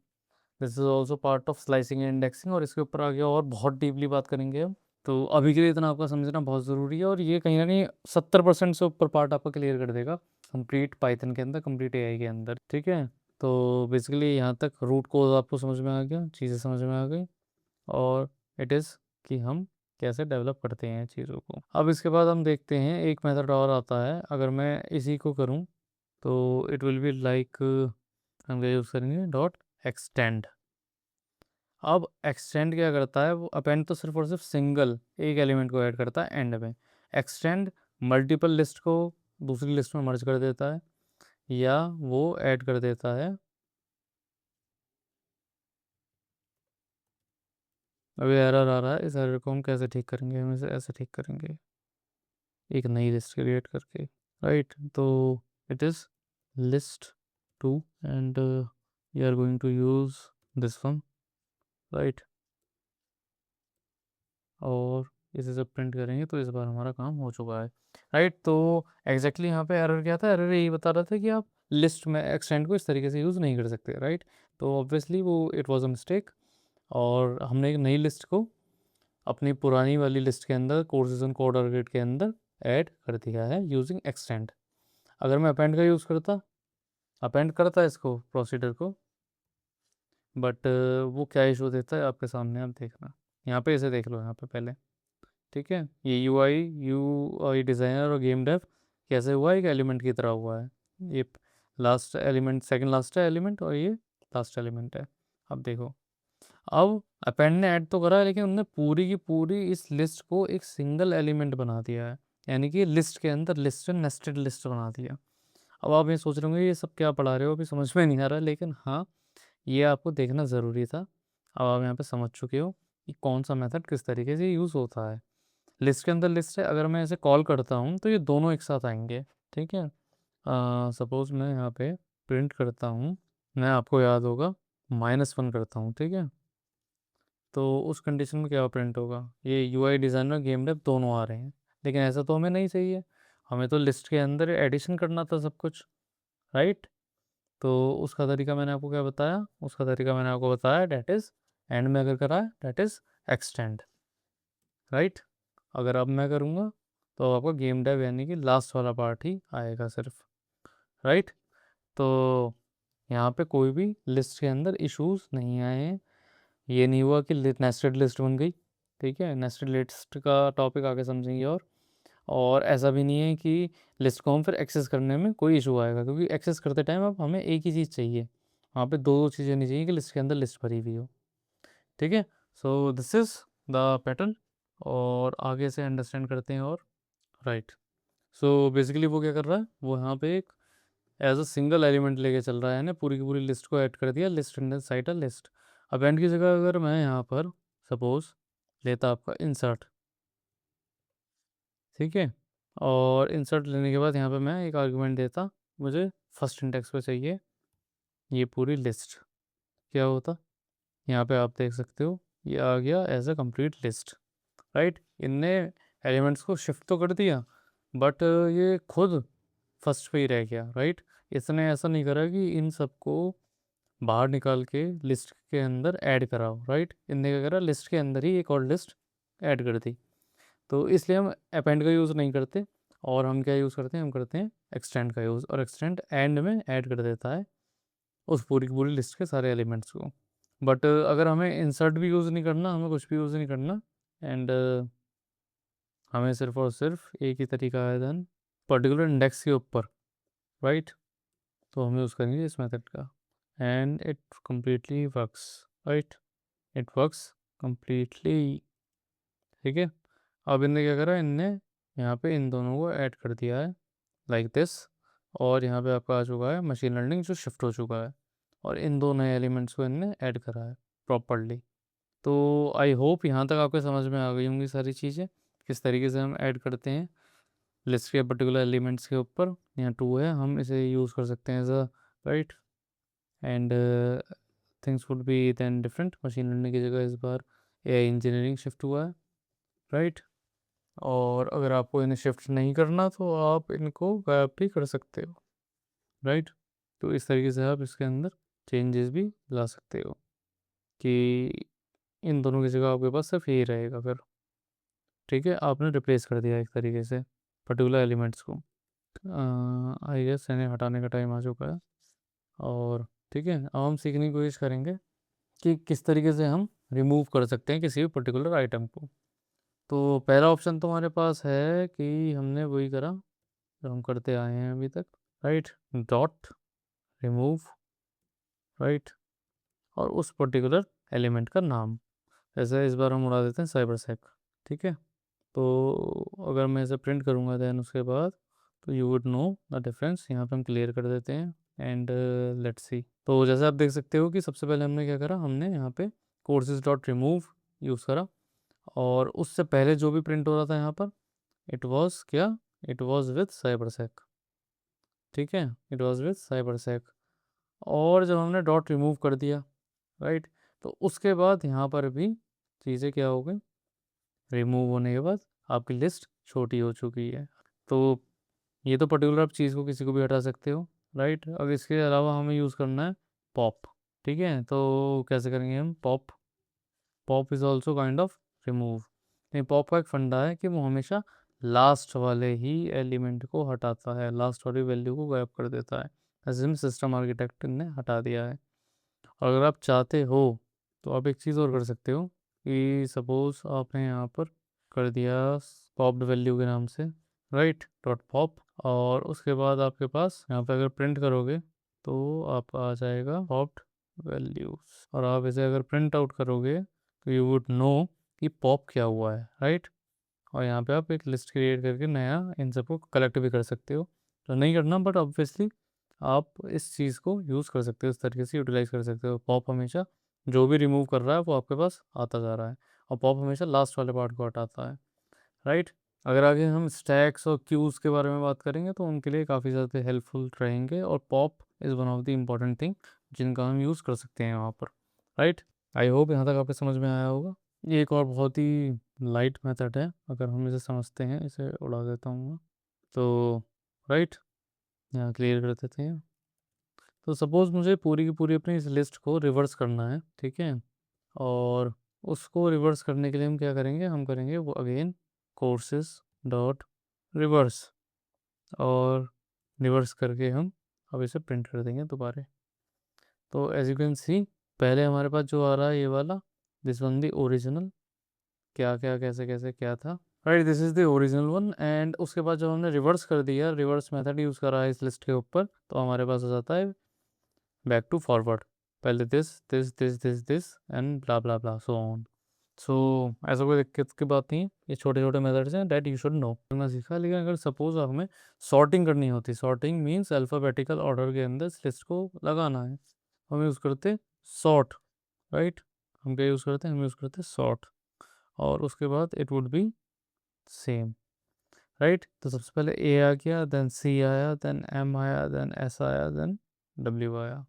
this is also part of slicing and indexing, और इसके ऊपर आगे और बहुत डीपली बात करेंगे हम। तो अभी के लिए इतना आपका समझना बहुत ज़रूरी है, और ये कहीं ना कहीं 70% से ऊपर पार्ट आपका क्लियर कर देगा कंप्लीट पाइथन के अंदर, कंप्लीट एआई के अंदर। ठीक है, तो बेसिकली यहाँ तक रूट कोज आपको समझ में आ गया, चीज़ें समझ में आ गई, और इट इज़ कि हम कैसे डेवलप करते हैं चीज़ों को। अब इसके बाद हम देखते हैं एक मेथड और आता है, अगर मैं इसी को करूँ तो इट विल बी लाइक, हम क्या यूज़ करेंगे, डॉट एक्सटेंड। अब एक्सटेंड क्या करता है, वो अपेंड तो सिर्फ और सिर्फ सिंगल एक एलिमेंट को ऐड करता है एंड में। एक्सटेंड मल्टीपल लिस्ट को दूसरी लिस्ट में मर्ज कर देता है, या वो ऐड कर देता है। अभी एरर आ रहा है, इस एरर को हम कैसे ठीक करेंगे, हम इसे ऐसे ठीक करेंगे, एक नई लिस्ट क्रिएट करके, राइट। तो it is list two, and you are going to use this one, right. और इसे जब प्रिंट करेंगे तो इस बार हमारा काम हो चुका है, राइट। तो एग्जैक्टली यहाँ पे एरर क्या था, एरर यही बता रहा था कि आप लिस्ट में एक्सटेंड को इस तरीके से यूज़ नहीं कर सकते, राइट। तो ऑब्वियसली वो इट वाज अ मिस्टेक, और हमने एक नई लिस्ट को अपनी पुरानी वाली लिस्ट के अंदर, कोर्सेज ऑन कोड ऑर्गेट के अंदर ऐड कर दिया है यूजिंग एक्सटेंड। अगर मैं अपेंड का यूज़ करता, अपेंड करता इसको प्रोसीडर को, बट वो क्या इशू देता है आपके सामने, आप देखना। यहाँ पे इसे देख लो यहाँ पे पहले, ठीक है। ये यू आई डिज़ाइनर और गेम डेव कैसे हुआ, एक एलिमेंट की तरह हुआ है। ये लास्ट एलिमेंट, सेकंड लास्ट है एलिमेंट, और ये लास्ट एलिमेंट है। अब देखो, अब अपेंड ने ऐड तो करा है, लेकिन उनने पूरी की पूरी इस लिस्ट को एक सिंगल एलिमेंट बना दिया है, यानी कि लिस्ट के अंदर लिस्ट, नेस्टेड लिस्ट बना दिया। अब आप ये सोच रहे होंगे ये सब क्या पढ़ा रहे हो, अभी समझ में नहीं आ रहा, लेकिन हाँ, ये आपको देखना ज़रूरी था। अब आप यहाँ पे समझ चुके हो कि कौन सा मेथड किस तरीके से यूज़ होता है। लिस्ट के अंदर लिस्ट है, अगर मैं इसे कॉल करता हूँ तो ये दोनों एक साथ आएंगे, ठीक है। सपोज़ मैं यहाँ पे प्रिंट करता हूँ, मैं, आपको याद होगा, -1 करता हूँ, ठीक है। तो उस कंडीशन में क्या प्रिंट होगा, ये यूआई डिज़ाइनर गेम डेव दोनों आ रहे हैं, लेकिन ऐसा तो हमें नहीं चाहिए, हमें तो लिस्ट के अंदर एडिशन करना था सब कुछ, राइट। तो उसका तरीका मैंने आपको क्या बताया, उसका तरीका मैंने आपको बताया, डैट इज़ एंड में अगर करा है डैट इज़ एक्सटेंड, राइट। अगर अब मैं करूँगा तो आपका गेम डेव यानी कि लास्ट वाला पार्ट ही आएगा सिर्फ, राइट। तो यहाँ पे कोई भी लिस्ट के अंदर इश्यूज नहीं आए हैं, ये नहीं हुआ कि नेस्टेड लिस्ट बन गई, ठीक है। नेस्टेड लिस्ट का टॉपिक आगे समझेंगे, और ऐसा भी नहीं है कि लिस्ट को हम फिर एक्सेस करने में कोई इशू आएगा, क्योंकि एक्सेस करते टाइम अब हमें एक ही चीज़ चाहिए, वहाँ पे दो चीज़ें नहीं चाहिए कि लिस्ट के अंदर लिस्ट भरी हुई हो, ठीक है। So this is the pattern, और आगे से अंडरस्टैंड करते हैं, और राइट। सो बेसिकली वो क्या कर रहा है, वो यहाँ पे एक एज अ सिंगल एलिमेंट लेके चल रहा है ना, पूरी की पूरी लिस्ट को ऐड कर दिया, list in side a list. अब एंड की जगह अगर मैं यहाँ पर सपोज लेता आपका इंसर्ट, ठीक है, और इंसर्ट लेने के बाद यहाँ पे मैं एक आर्गुमेंट देता, मुझे फर्स्ट इंडेक्स पे चाहिए ये पूरी लिस्ट, क्या होता, यहाँ पे आप देख सकते हो ये आ गया as a complete list, right. इनने एलिमेंट्स को शिफ्ट तो कर दिया, बट ये खुद फर्स्ट पे ही रह गया, राइट। इसने ऐसा नहीं करा कि इन सबको बाहर निकाल के लिस्ट के अंदर ऐड कराओ, राइट। इनने क्या करा, लिस्ट के अंदर ही एक और लिस्ट ऐड कर दी। तो इसलिए हम अपेंड का यूज़ नहीं करते, और हम क्या यूज़ करते हैं, हम करते हैं एक्सटेंड का यूज़, और एक्सटेंड एंड में ऐड कर देता है उस पूरी की पूरी लिस्ट के सारे एलिमेंट्स को। बट अगर हमें इंसर्ट भी यूज़ नहीं करना, हमें कुछ भी यूज़ नहीं करना, एंड हमें सिर्फ और सिर्फ एक ही तरीका है देन पर्टिकुलर इंडेक्स के ऊपर, राइट। तो हम यूज़ करेंगे इस मेथड का, and it completely works, right. It works completely, ठीक है। अब इनने क्या करा, इनने यहाँ पे इन दोनों को ऐड कर दिया है लाइक दिस, और यहाँ पे आपका आ चुका है मशीन लर्निंग जो शिफ्ट हो चुका है, और इन दो नए एलिमेंट्स को इनने ऐड करा है प्रॉपरली। तो आई होप यहाँ तक आपको समझ में आ गई होंगी सारी चीज़ें, किस तरीके से हम ऐड करते हैं लिस्ट के पर्टिकुलर एलिमेंट्स के ऊपर। यहाँ 2 है, हम इसे यूज़ कर सकते हैं as a, right. And things would be than different, machine learning की जगह इस बार एआई इंजीनियरिंग शिफ्ट हुआ है, राइट। और अगर आपको इन्हें शिफ्ट नहीं करना तो आप इनको गायब भी कर सकते हो, राइट। तो इस तरीके से आप इसके अंदर चेंजेस भी ला सकते हो। कि इन दोनों की जगह आपके पास सिर्फ यही रहेगा फिर। ठीक है, आपने रिप्लेस कर दिया एक तरीके से पर्टिकुलर एलिमेंट्स को। आई गेस इन्हें हटाने का टाइम आ चुका है। और ठीक है, अब हम सीखने की कोशिश करेंगे कि किस तरीके से हम रिमूव कर सकते हैं किसी भी पर्टिकुलर आइटम को। तो पहला ऑप्शन तो हमारे पास है कि हमने वही करा जो हम करते आए हैं अभी तक, राइट। डॉट रिमूव, राइट, और उस पर्टिकुलर एलिमेंट का नाम। जैसे इस बार हम उड़ा देते हैं साइबर सेक। ठीक है, तो अगर मैं इसे प्रिंट करूँगा देन उसके बाद तो you would know the difference. यहाँ पे हम क्लियर कर देते हैं एंड लेट्स सी। तो जैसे आप देख सकते हो कि सबसे पहले हमने क्या करा, हमने यहाँ पे कोर्सेज डॉट रिमूव यूज़ करा, और उससे पहले जो भी प्रिंट हो रहा था यहाँ पर इट वॉज क्या, इट वॉज विथ साइबर सेक। ठीक है, इट वॉज विथ साइबर सेक। और जब हमने डॉट रिमूव कर दिया, राइट, तो उसके बाद यहाँ पर भी चीज़ें क्या हो गई, रिमूव होने के बाद आपकी लिस्ट छोटी हो चुकी है। तो ये तो पर्टिकुलर आप चीज़ को किसी को भी हटा सकते हो, राइट। अब इसके अलावा हमें यूज़ करना है पॉप। ठीक है, तो कैसे करेंगे हम pop. Pop is also kind of remove. नहीं, पॉप का एक फंडा है कि वो हमेशा लास्ट वाले ही एलिमेंट को हटाता है, लास्ट वाली वैल्यू को गायब कर देता है, ऐसे सिस्टम आर्किटेक्ट ने हटा दिया है। और अगर आप चाहते हो तो आप एक चीज़ और कर सकते हो कि सपोज आपने यहाँ पर कर दिया पॉप्ड वैल्यू के नाम से, राइट, डॉट पॉप, और उसके बाद आपके पास यहाँ पे अगर प्रिंट करोगे तो आप आ जाएगा पॉप्ड वैल्यूज, और आप इसे अगर प्रिंट आउट करोगे तो यू वुड नो कि पॉप क्या हुआ है, राइट। और यहाँ पे आप एक लिस्ट क्रिएट करके नया इन सबको कलेक्ट भी कर सकते हो। तो नहीं करना, बट ऑब्वियसली आप इस चीज़ को यूज़ कर सकते हो, इस तरीके से यूटिलाइज़ कर सकते हो। पॉप हमेशा जो भी रिमूव कर रहा है वो आपके पास आता जा रहा है, और पॉप हमेशा लास्ट वाले पार्ट को हटाता है, राइट। अगर आगे हम स्टैक्स और क्यूज़ के बारे में बात करेंगे तो उनके लिए काफ़ी ज़्यादा हेल्पफुल रहेंगे, और pop is one of the important thing जिनका हम यूज़ कर सकते हैं वहाँ पर, राइट। आई होप यहाँ तक आपके समझ में आया होगा। ये एक और बहुत ही लाइट मेथड है, अगर हम इसे समझते हैं, इसे उड़ा देता हूँ मैं। तो राइट, यहाँ क्लियर कर देते हैं। तो सपोज़ मुझे पूरी की पूरी अपनी इस लिस्ट को रिवर्स करना है, ठीक है। और उसको रिवर्स करने के लिए हम क्या करेंगे, हम करेंगे वो अगेन कोर्सेज डॉट रिवर्स, और रिवर्स करके हम अब इसे प्रिंट कर देंगे दोबारा। तो एज यू कैन सी, पहले हमारे पास जो आ रहा है ये वाला, दिस वन दी ओरिजिनल, क्या क्या कैसे कैसे क्या था, right, this is the original one. And उसके बाद जब हमने रिवर्स कर दिया, रिवर्स मेथड यूज़ करा है इस लिस्ट के ऊपर, तो हमारे पास हो जाता है बैक टू फॉरवर्ड, पहले this this this this this and blah blah blah so on. So ऐसा कोई दिक्कत की बात नहीं है, ये छोटे छोटे मेथड्स हैं डैट यू शुड नो, करना सीखा। लेकिन अगर सपोज हमें सॉर्टिंग करनी होती, सॉर्टिंग मीन्स अल्फ़ाबेटिकल ऑर्डर के अंदर इस लिस्ट को लगाना है, हम यूज़ करते सॉर्ट, राइट। हम क्या यूज़ करते हैं, हम यूज़ करते सॉर्ट, और उसके बाद it would be same, right. तो सबसे पहले ए आ गया, देन सी आया, देन एम आया, देन एस आया, देन डब्ल्यू आया।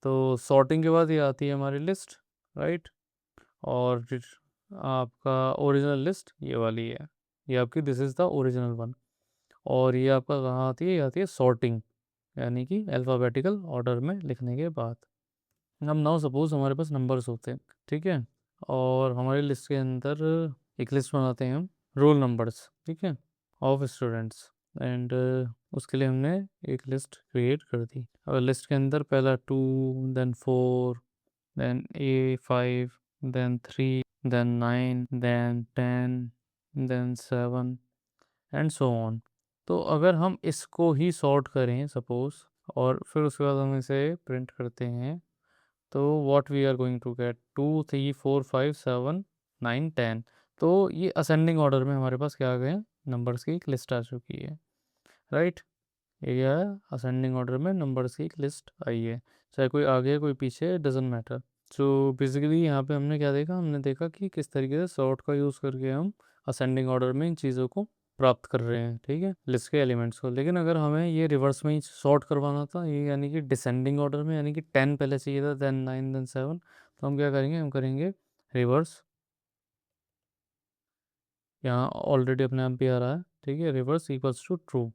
तो सॉर्टिंग के बाद ये आती है हमारी लिस्ट, राइट। और आपका ओरिजिनल लिस्ट ये वाली है, ये आपकी this is the original one. और ये आपका कहाँ आती है, ये आती है सॉर्टिंग, यानी कि अल्फ़ाबेटिकल ऑर्डर में लिखने के बाद। हम नाउ सपोज हमारे पास नंबर्स होते हैं, ठीक है, और हमारी लिस्ट के अंदर एक लिस्ट बनाते हैं हम रोल नंबर्स, ठीक है, ऑफ स्टूडेंट्स। एंड उसके लिए हमने एक लिस्ट क्रिएट कर दी। और लिस्ट के अंदर पहला 2, then 4, then A5, then 3, then 9, then 10, then 7 and so on. तो अगर हम इसको ही सॉर्ट करें सपोज, और फिर उसके बाद हम इसे प्रिंट करते हैं, तो what we are going to get 2 3 4 5 7 9 10। तो ये असेंडिंग ऑर्डर में हमारे पास क्या आ गए, नंबर्स की एक लिस्ट आ चुकी है, राइट। ये क्या है, असेंडिंग ऑर्डर में नंबर्स की एक लिस्ट आई है, चाहे कोई आगे कोई पीछे डजेंट मैटर। सो बेसिकली यहाँ पे हमने क्या देखा, हमने देखा कि किस तरीके से सॉर्ट का यूज़ करके हम असेंडिंग ऑर्डर में इन चीज़ों को प्राप्त कर रहे हैं, ठीक है, लिस्ट के एलिमेंट्स को। लेकिन अगर हमें ये रिवर्स में ही सॉर्ट करवाना था, ये यानी कि डिसेंडिंग ऑर्डर में, यानी कि 10 पहले चाहिए था, देन 9, देन 7, तो हम क्या करेंगे, हम करेंगे रिवर्स। यहाँ ऑलरेडी अपने आप भी आ रहा है, ठीक है, reverse equals to true,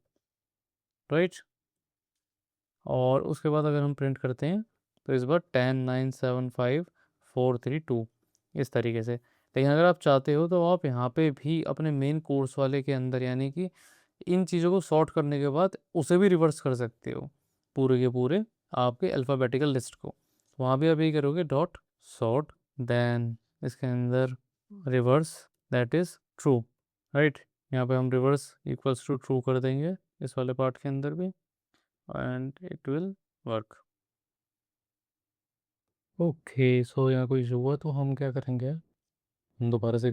right. और उसके बाद अगर हम प्रिंट करते हैं तो इस बार 10 9 7 5 432 इस तरीके से। लेकिन अगर आप चाहते हो तो आप यहाँ पे भी अपने मेन कोर्स वाले के अंदर यानी कि इन चीज़ों को सॉर्ट करने के बाद उसे भी रिवर्स कर सकते हो, पूरे के पूरे आपके अल्फ़ाबेटिकल लिस्ट को। वहाँ भी आप ये करोगे डॉट सॉर्ट, देन इसके अंदर reverse, that is true, right. यहाँ पे हम रिवर्स इक्वल्स टू ट्रू कर देंगे इस वाले पार्ट के अंदर भी, and it will work. Okay, so यहाँ कोई इशू हुआ तो हम क्या करेंगे, हम दोबारा से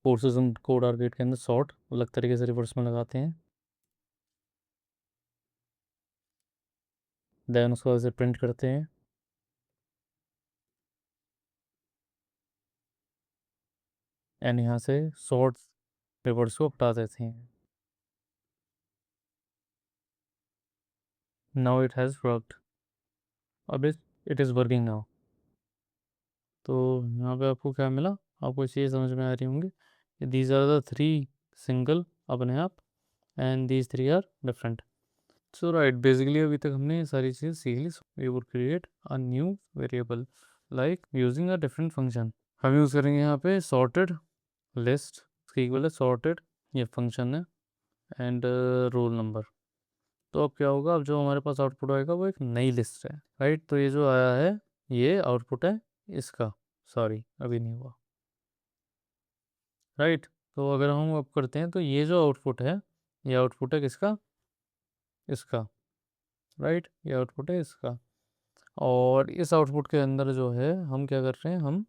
फोर्सेस हम कोड आर गेट के अंदर सॉर्ट अलग तरीके से रिवर्स में लगाते हैं, देन उसको बाद से प्रिंट करते हैं, एंड यहाँ से सॉर्ट रिवर्स को हटा देते हैं। नाउ इट हैज़ वर्कड, अब इट इज़ वर्किंग नाउ। तो यहाँ पे आपको क्या मिला, आपको चीज़ समझ में आ रही होंगी, these are the three single अपने आप, and these three are different. So right, basically अभी तक हमने ये सारी चीज़ सीख ली। We would create a new variable like using a different function. हम यूज़ करेंगे यहाँ पे सॉर्टेड लिस्ट, इसकी इक्वल है सॉर्टेड, ये फंक्शन है, एंड रोल नंबर। तो अब क्या होगा, अब जो हमारे पास आउटपुट आएगा वो एक नई लिस्ट है, राइट। तो ये जो आया है ये आउटपुट है इसका, सॉरी अभी नहीं हुआ, राइट। तो अगर हम अब करते हैं तो ये जो आउटपुट है ये आउटपुट है किसका, इसका, राइट। ये आउटपुट है इसका, और इस आउटपुट के अंदर जो है हम क्या कर रहे हैं, हम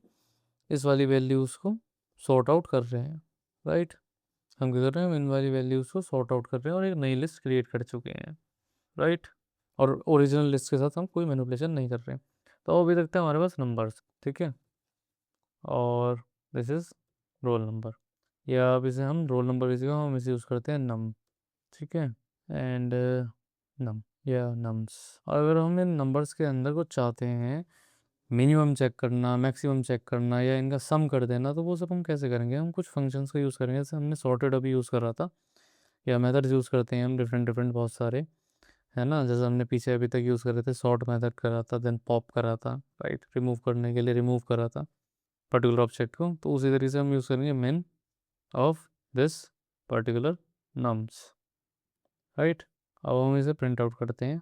इस वाली वैल्यूज़ को सॉर्ट आउट कर रहे हैं, राइट। हम क्या कर रहे हैं, हम इन वाली वैल्यूज़ को सॉर्ट आउट कर रहे हैं और एक नई लिस्ट क्रिएट कर चुके हैं, राइट। और ओरिजिनल लिस्ट के साथ हम कोई मैनिपुलेशन नहीं कर रहे हैं। तो अभी तक है हमारे पास नंबर्स, ठीक है, और दिस इज़ रोल नंबर, या अब इसे हम रोल नंबर इसी का हम इसे यूज़ करते हैं नम, ठीक है, एंड नम या नम्स। अगर हम इन नंबर्स के अंदर कुछ चाहते हैं मिनिमम चेक करना, मैक्सिमम चेक करना, या इनका सम कर देना, तो वो सब हम कैसे करेंगे, हम कुछ फंक्शंस का यूज़ करेंगे, जैसे हमने सॉर्टेड अभी यूज़ करा था, या मेथड्स यूज़ करते हैं हम डिफरेंट डिफरेंट बहुत सारे, है ना। जैसे हमने पीछे अभी तक यूज़ कर रहे थे सॉर्ट मेथड करा था, देन पॉप करा था, राइट, रिमूव करने के लिए रिमूव करा था पर्टिकुलर ऑब्जेक्ट को। तो उसी तरीके से हम यूज़ करेंगे मिन of this particular nums, right. अब हम इसे प्रिंट आउट करते हैं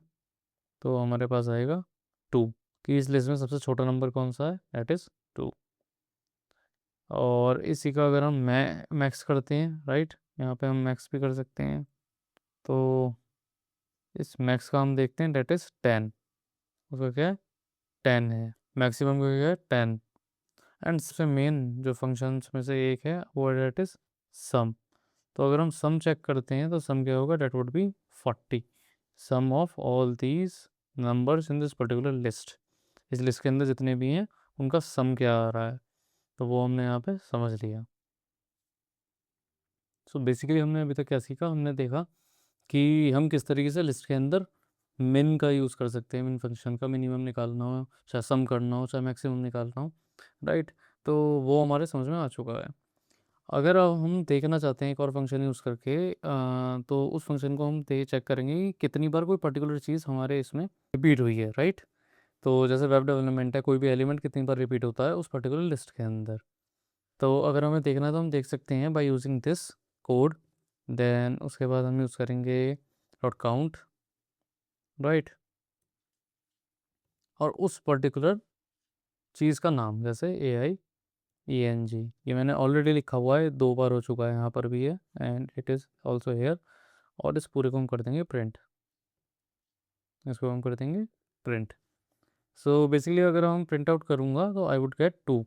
तो हमारे पास आएगा 2, कि इस लिस्ट में सबसे छोटा नंबर कौन सा है, दैट इज़ 2। और इसी का अगर हम मैक्स करते हैं, राइट, यहाँ पे हम मैक्स भी कर सकते हैं, तो इस मैक्स का हम देखते हैं दैट इज़ 10, उसका क्या है 10 है, मैक्सिमम का क्या है 10, एंड सबसे मेन जो फंक्शंस में से एक है वो दैट इज़ सम। तो अगर हम सम चेक करते हैं तो सम क्या होगा, that would be 40, sum of all these numbers in this particular list, इस लिस्ट के अंदर जितने भी हैं उनका सम क्या आ रहा है, तो वो हमने यहाँ पे समझ लिया। सो बेसिकली हमने अभी तक क्या सीखा, हमने देखा कि हम किस तरीके से लिस्ट के अंदर मिन का यूज़ कर सकते हैं, मिन फंक्शन का, मिनिमम निकालना हो, चाहे सम करना हो, चाहे मैक्सिमम निकालना हो, राइट। तो वो हमारे समझ में आ चुका है। अगर अब हम देखना चाहते हैं एक और फंक्शन यूज़ करके, तो उस फंक्शन को हम चेक करेंगे कि कितनी बार कोई पर्टिकुलर चीज़ हमारे इसमें रिपीट हुई है, राइट। तो जैसे वेब डेवलपमेंट है, कोई भी एलिमेंट कितनी बार रिपीट होता है उस पर्टिकुलर लिस्ट के अंदर। तो अगर हमें देखना है तो हम देख सकते हैं by using this code, then उसके बाद हम यूज़ करेंगे डॉट काउंट, राइट, और उस पर्टिकुलर चीज़ का नाम, जैसे AIENG, ये मैंने ऑलरेडी लिखा हुआ है, 2 बार हो चुका है, यहाँ पर भी है and it is also here. और इस पूरे को हम कर देंगे प्रिंट, इसको हम कर देंगे प्रिंट। सो बेसिकली अगर हम प्रिंट आउट करूँगा तो आई वुड गेट 2।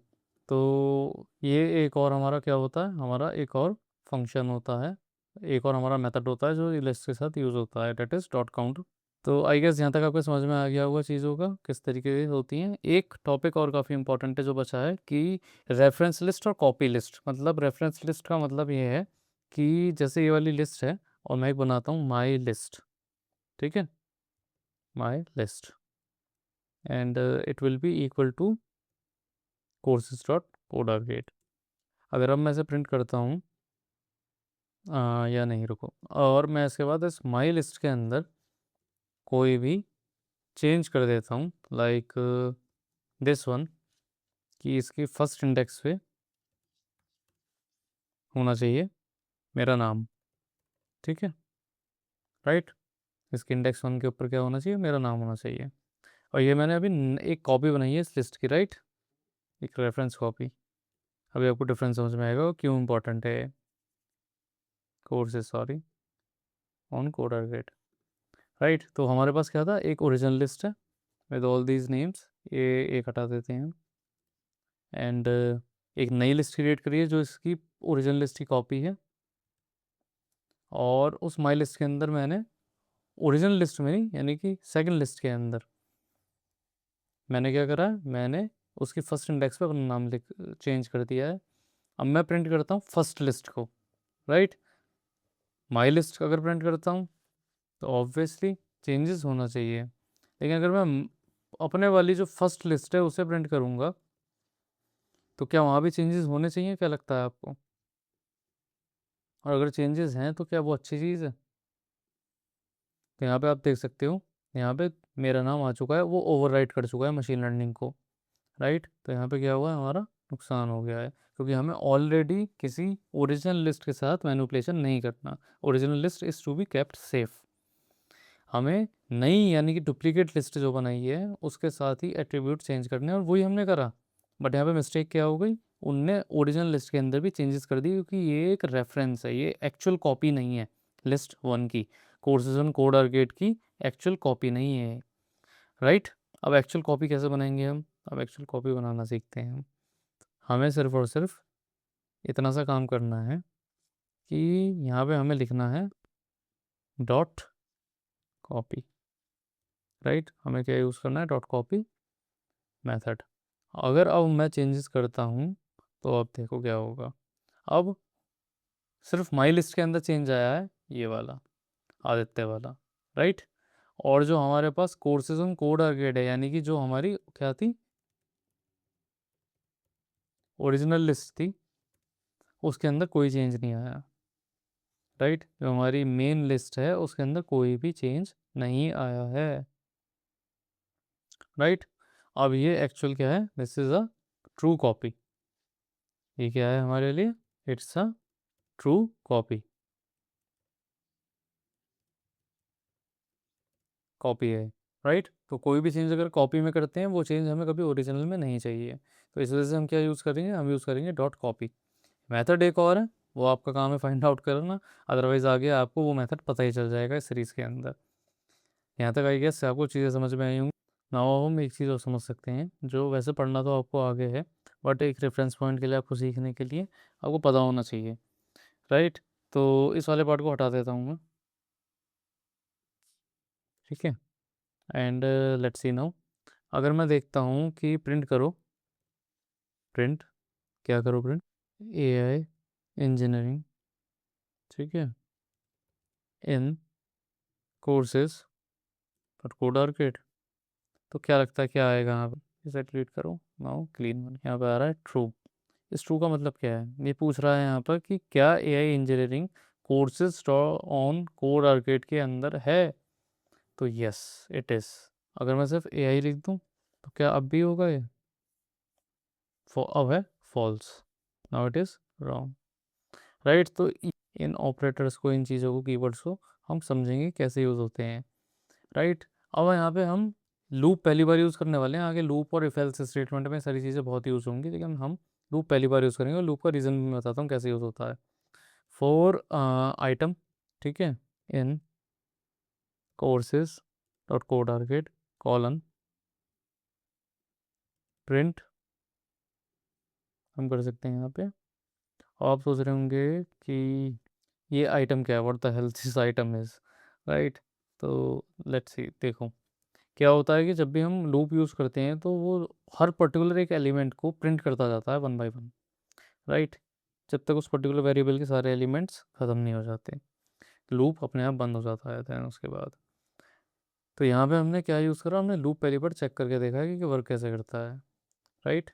तो ये एक और हमारा क्या होता है, हमारा एक और फंक्शन होता है, एक और हमारा मेथड होता है जो लिस्ट के साथ यूज़ होता है, डेट इज़ डॉट काउंट। तो आई गेस यहाँ तक आपको समझ में आ गया होगा चीज़ों का किस तरीके से होती हैं। एक टॉपिक और काफ़ी इंपॉर्टेंट है जो बचा है, कि रेफरेंस लिस्ट और कॉपी लिस्ट। मतलब रेफरेंस लिस्ट का मतलब ये है कि जैसे ये वाली लिस्ट है और मैं एक बनाता हूँ माई लिस्ट, ठीक है, my list, and it will be equal to courses dot कोडागेट। अगर अब मैं इसे प्रिंट करता हूँ, या नहीं रुको, और मैं इसके बाद इस माई लिस्ट के अंदर कोई भी चेंज कर देता हूँ, लाइक दिस वन, कि इसकी फर्स्ट इंडेक्स पे होना चाहिए मेरा नाम। ठीक है, राइट। इसके इंडेक्स वन के ऊपर क्या होना चाहिए, मेरा नाम होना चाहिए। और ये मैंने अभी एक कॉपी बनाई है इस लिस्ट की, राइट, एक रेफरेंस कॉपी। अभी आपको डिफरेंस समझ में आएगा क्यों इंपॉर्टेंट है कोर्सेज, सॉरी, ऑन कोडरगेट। राइट, तो हमारे पास क्या था, एक ओरिजिनल लिस्ट है विद ऑल दीज नेम्स, ये एक हटा देते हैं। एंड एक नई लिस्ट क्रिएट करिए जो इसकी ओरिजिनल लिस्ट की कॉपी है। और उस माई लिस्ट के अंदर मैंने ओरिजिनल लिस्ट में नहीं, यानी कि सेकंड लिस्ट के अंदर मैंने क्या करा है, मैंने उसकी फर्स्ट इंडेक्स पे अपना नाम लिख चेंज कर दिया है। अब मैं प्रिंट करता हूँ फर्स्ट लिस्ट को, राइट। माई लिस्ट अगर प्रिंट करता हूँ तो ऑब्वियसली चेंजेस होना चाहिए, लेकिन अगर मैं अपने वाली जो फर्स्ट लिस्ट है उसे प्रिंट करूँगा तो क्या वहाँ भी चेंजेस होने चाहिए, क्या लगता है आपको? और अगर चेंजेस हैं तो क्या वो अच्छी चीज़ है? तो यहाँ पे आप देख सकते हो, यहाँ पे मेरा नाम आ चुका है, वो ओवरराइट कर चुका है मशीन लर्निंग को, राइट। तो यहाँ पे क्या हुआ है, हमारा नुकसान हो गया है, क्योंकि हमें ऑलरेडी किसी ओरिजिनल लिस्ट के साथ मैनिपुलेशन नहीं करना। Original list is to be kept safe. हमें नई यानी कि डुप्लीकेट लिस्ट जो बनाई है उसके साथ ही एट्रीब्यूट चेंज करने हैं, और वही हमने करा। बट यहाँ पे मिस्टेक क्या हो गई, उनने ओरिजिनल लिस्ट के अंदर भी चेंजेस कर दी, क्योंकि ये एक रेफरेंस है, ये एक्चुअल कॉपी नहीं है लिस्ट वन की। कोर्सेज ऑन कोड आर्केड की एक्चुअल कॉपी नहीं है, राइट। अब एक्चुअल कॉपी कैसे बनाएंगे हम? अब एक्चुअल कॉपी बनाना सीखते हैं हम। हमें सिर्फ और सिर्फ इतना सा काम करना है कि यहाँ पे हमें लिखना है डॉट कॉपी, राइट। हमें क्या यूज़ करना है, डॉट कॉपी मेथड। अगर अब मैं चेंजेस करता हूँ तो अब देखो क्या होगा। अब सिर्फ माई लिस्ट के अंदर चेंज आया है, ये वाला, आदित्य वाला, राइट। और जो हमारे पास कोर्सेज ऑन कोड आर्केड है, यानी कि जो हमारी क्या थी, ओरिजिनल लिस्ट थी, उसके अंदर कोई चेंज नहीं आया, राइट। जो हमारी मेन लिस्ट है उसके अंदर कोई भी चेंज नहीं आया है, राइट। अब ये एक्चुअल क्या है, this is a true copy. ये क्या है हमारे लिए, it's a true copy, copy है, राइट। तो कोई भी चेंज अगर कॉपी में करते हैं वो चेंज हमें कभी ओरिजिनल में नहीं चाहिए। तो इस वजह से हम क्या यूज़ करेंगे, हम यूज़ करेंगे डॉट कॉपी। मेथड एक और है, वो आपका काम है फाइंड आउट करना, अदरवाइज़ आगे आपको वो मेथड पता ही चल जाएगा इस सीरीज़ के अंदर। यहाँ तक आई गेस आपको चीज़ें समझ में आई होंगी। नाउ हम एक चीज़ और समझ सकते हैं, जो वैसे पढ़ना तो आपको आगे है, बट एक रेफरेंस पॉइंट के लिए आपको सीखने के लिए आपको पता होना चाहिए, राइट। तो इस वाले पार्ट को हटा देता हूँ मैं, ठीक है। एंड लेट्स सी नाउ, अगर मैं देखता हूँ कि प्रिंट करो, प्रिंट, क्या करो, प्रिंट एआई इंजीनियरिंग, ठीक है, इन कोर्सेज पर कोड आर्केड, तो क्या लगता है क्या आएगा यहाँ पे? इसे डिलीट करो, नाउ क्लीन वन, यहाँ पे आ रहा है ट्रू। इस ट्रू का मतलब क्या है, ये पूछ रहा है यहाँ पर कि क्या AI engineering courses on code arcade के अंदर है? तो यस इट इज़। अगर मैं सिर्फ एआई लिख दूँ तो क्या अब भी होगा ये? अब है false, now it is wrong, right. तो इन ऑपरेटर्स को, इन चीज़ों को, कीवर्ड्स को हम समझेंगे कैसे यूज़ होते हैं, राइट। अब यहाँ पे हम लूप पहली बार यूज़ करने वाले हैं, आगे लूप और इफ एल्स स्टेटमेंट में सारी चीज़ें बहुत यूज़ होंगी, लेकिन हम लूप पहली बार यूज़ करेंगे, और लूप का रीज़न भी मैं बताता हूँ कैसे यूज़ होता है। फॉर आइटम, ठीक है, in courses dot code arcade colon print, हम कर सकते हैं यहाँ पे। आप सोच रहे होंगे कि ये आइटम क्या है, what the health this item is, right. तो लेट्स सी, देखो क्या होता है कि जब भी हम लूप यूज़ करते हैं तो वो हर पर्टिकुलर एक एलिमेंट को प्रिंट करता जाता है वन बाय वन, राइट, जब तक उस पर्टिकुलर वेरिएबल के सारे एलिमेंट्स ख़त्म नहीं हो जाते। लूप अपने आप बंद हो जाता है then उसके बाद। तो यहाँ पे हमने क्या यूज़ करा, हमने लूप पहली बार चेक करके देखा है कि वर्क कैसे करता है, राइट।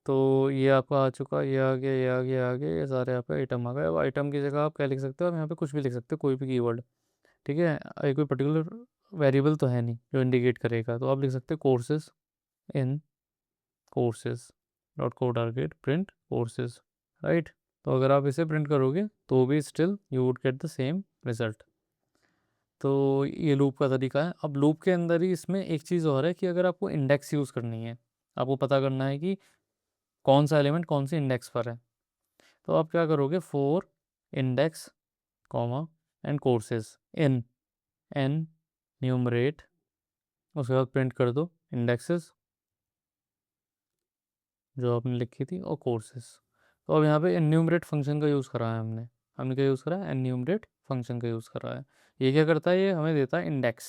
तो ये आपका आ चुका, ये आ गया, ये आ गया, आ गया, ये सारे आपका आइटम आ गए। अब आइटम की जगह आप क्या लिख सकते हो, आप यहाँ पे कुछ भी लिख सकते हो, कोई भी कीवर्ड, ठीक है। कोई पर्टिकुलर वेरिएबल तो है नहीं जो इंडिकेट करेगा, तो आप लिख सकते हैं courses in courses dot code target print courses, right. तो अगर आप इसे प्रिंट करोगे तो भी still you would get the same result. तो ये लूप का तरीका है। अब लूप के अंदर ही इसमें एक चीज़ और है कि अगर आपको इंडेक्स यूज़ करनी है, आपको पता करना है कि कौन सा एलिमेंट कौन सी इंडेक्स पर है, तो आप क्या करोगे, four index comma and courses in an numerator, उसके बाद प्रिंट कर दो इंडेक्सेस जो आपने लिखी थी और कोर्सेज। तो अब यहाँ पे एन्यूमरेट फंक्शन का यूज़ करा है हमने। हमने क्या यूज़ करा है, एन्यूमरेट फंक्शन का यूज़ करा है। ये क्या करता है, ये हमें देता है इंडेक्स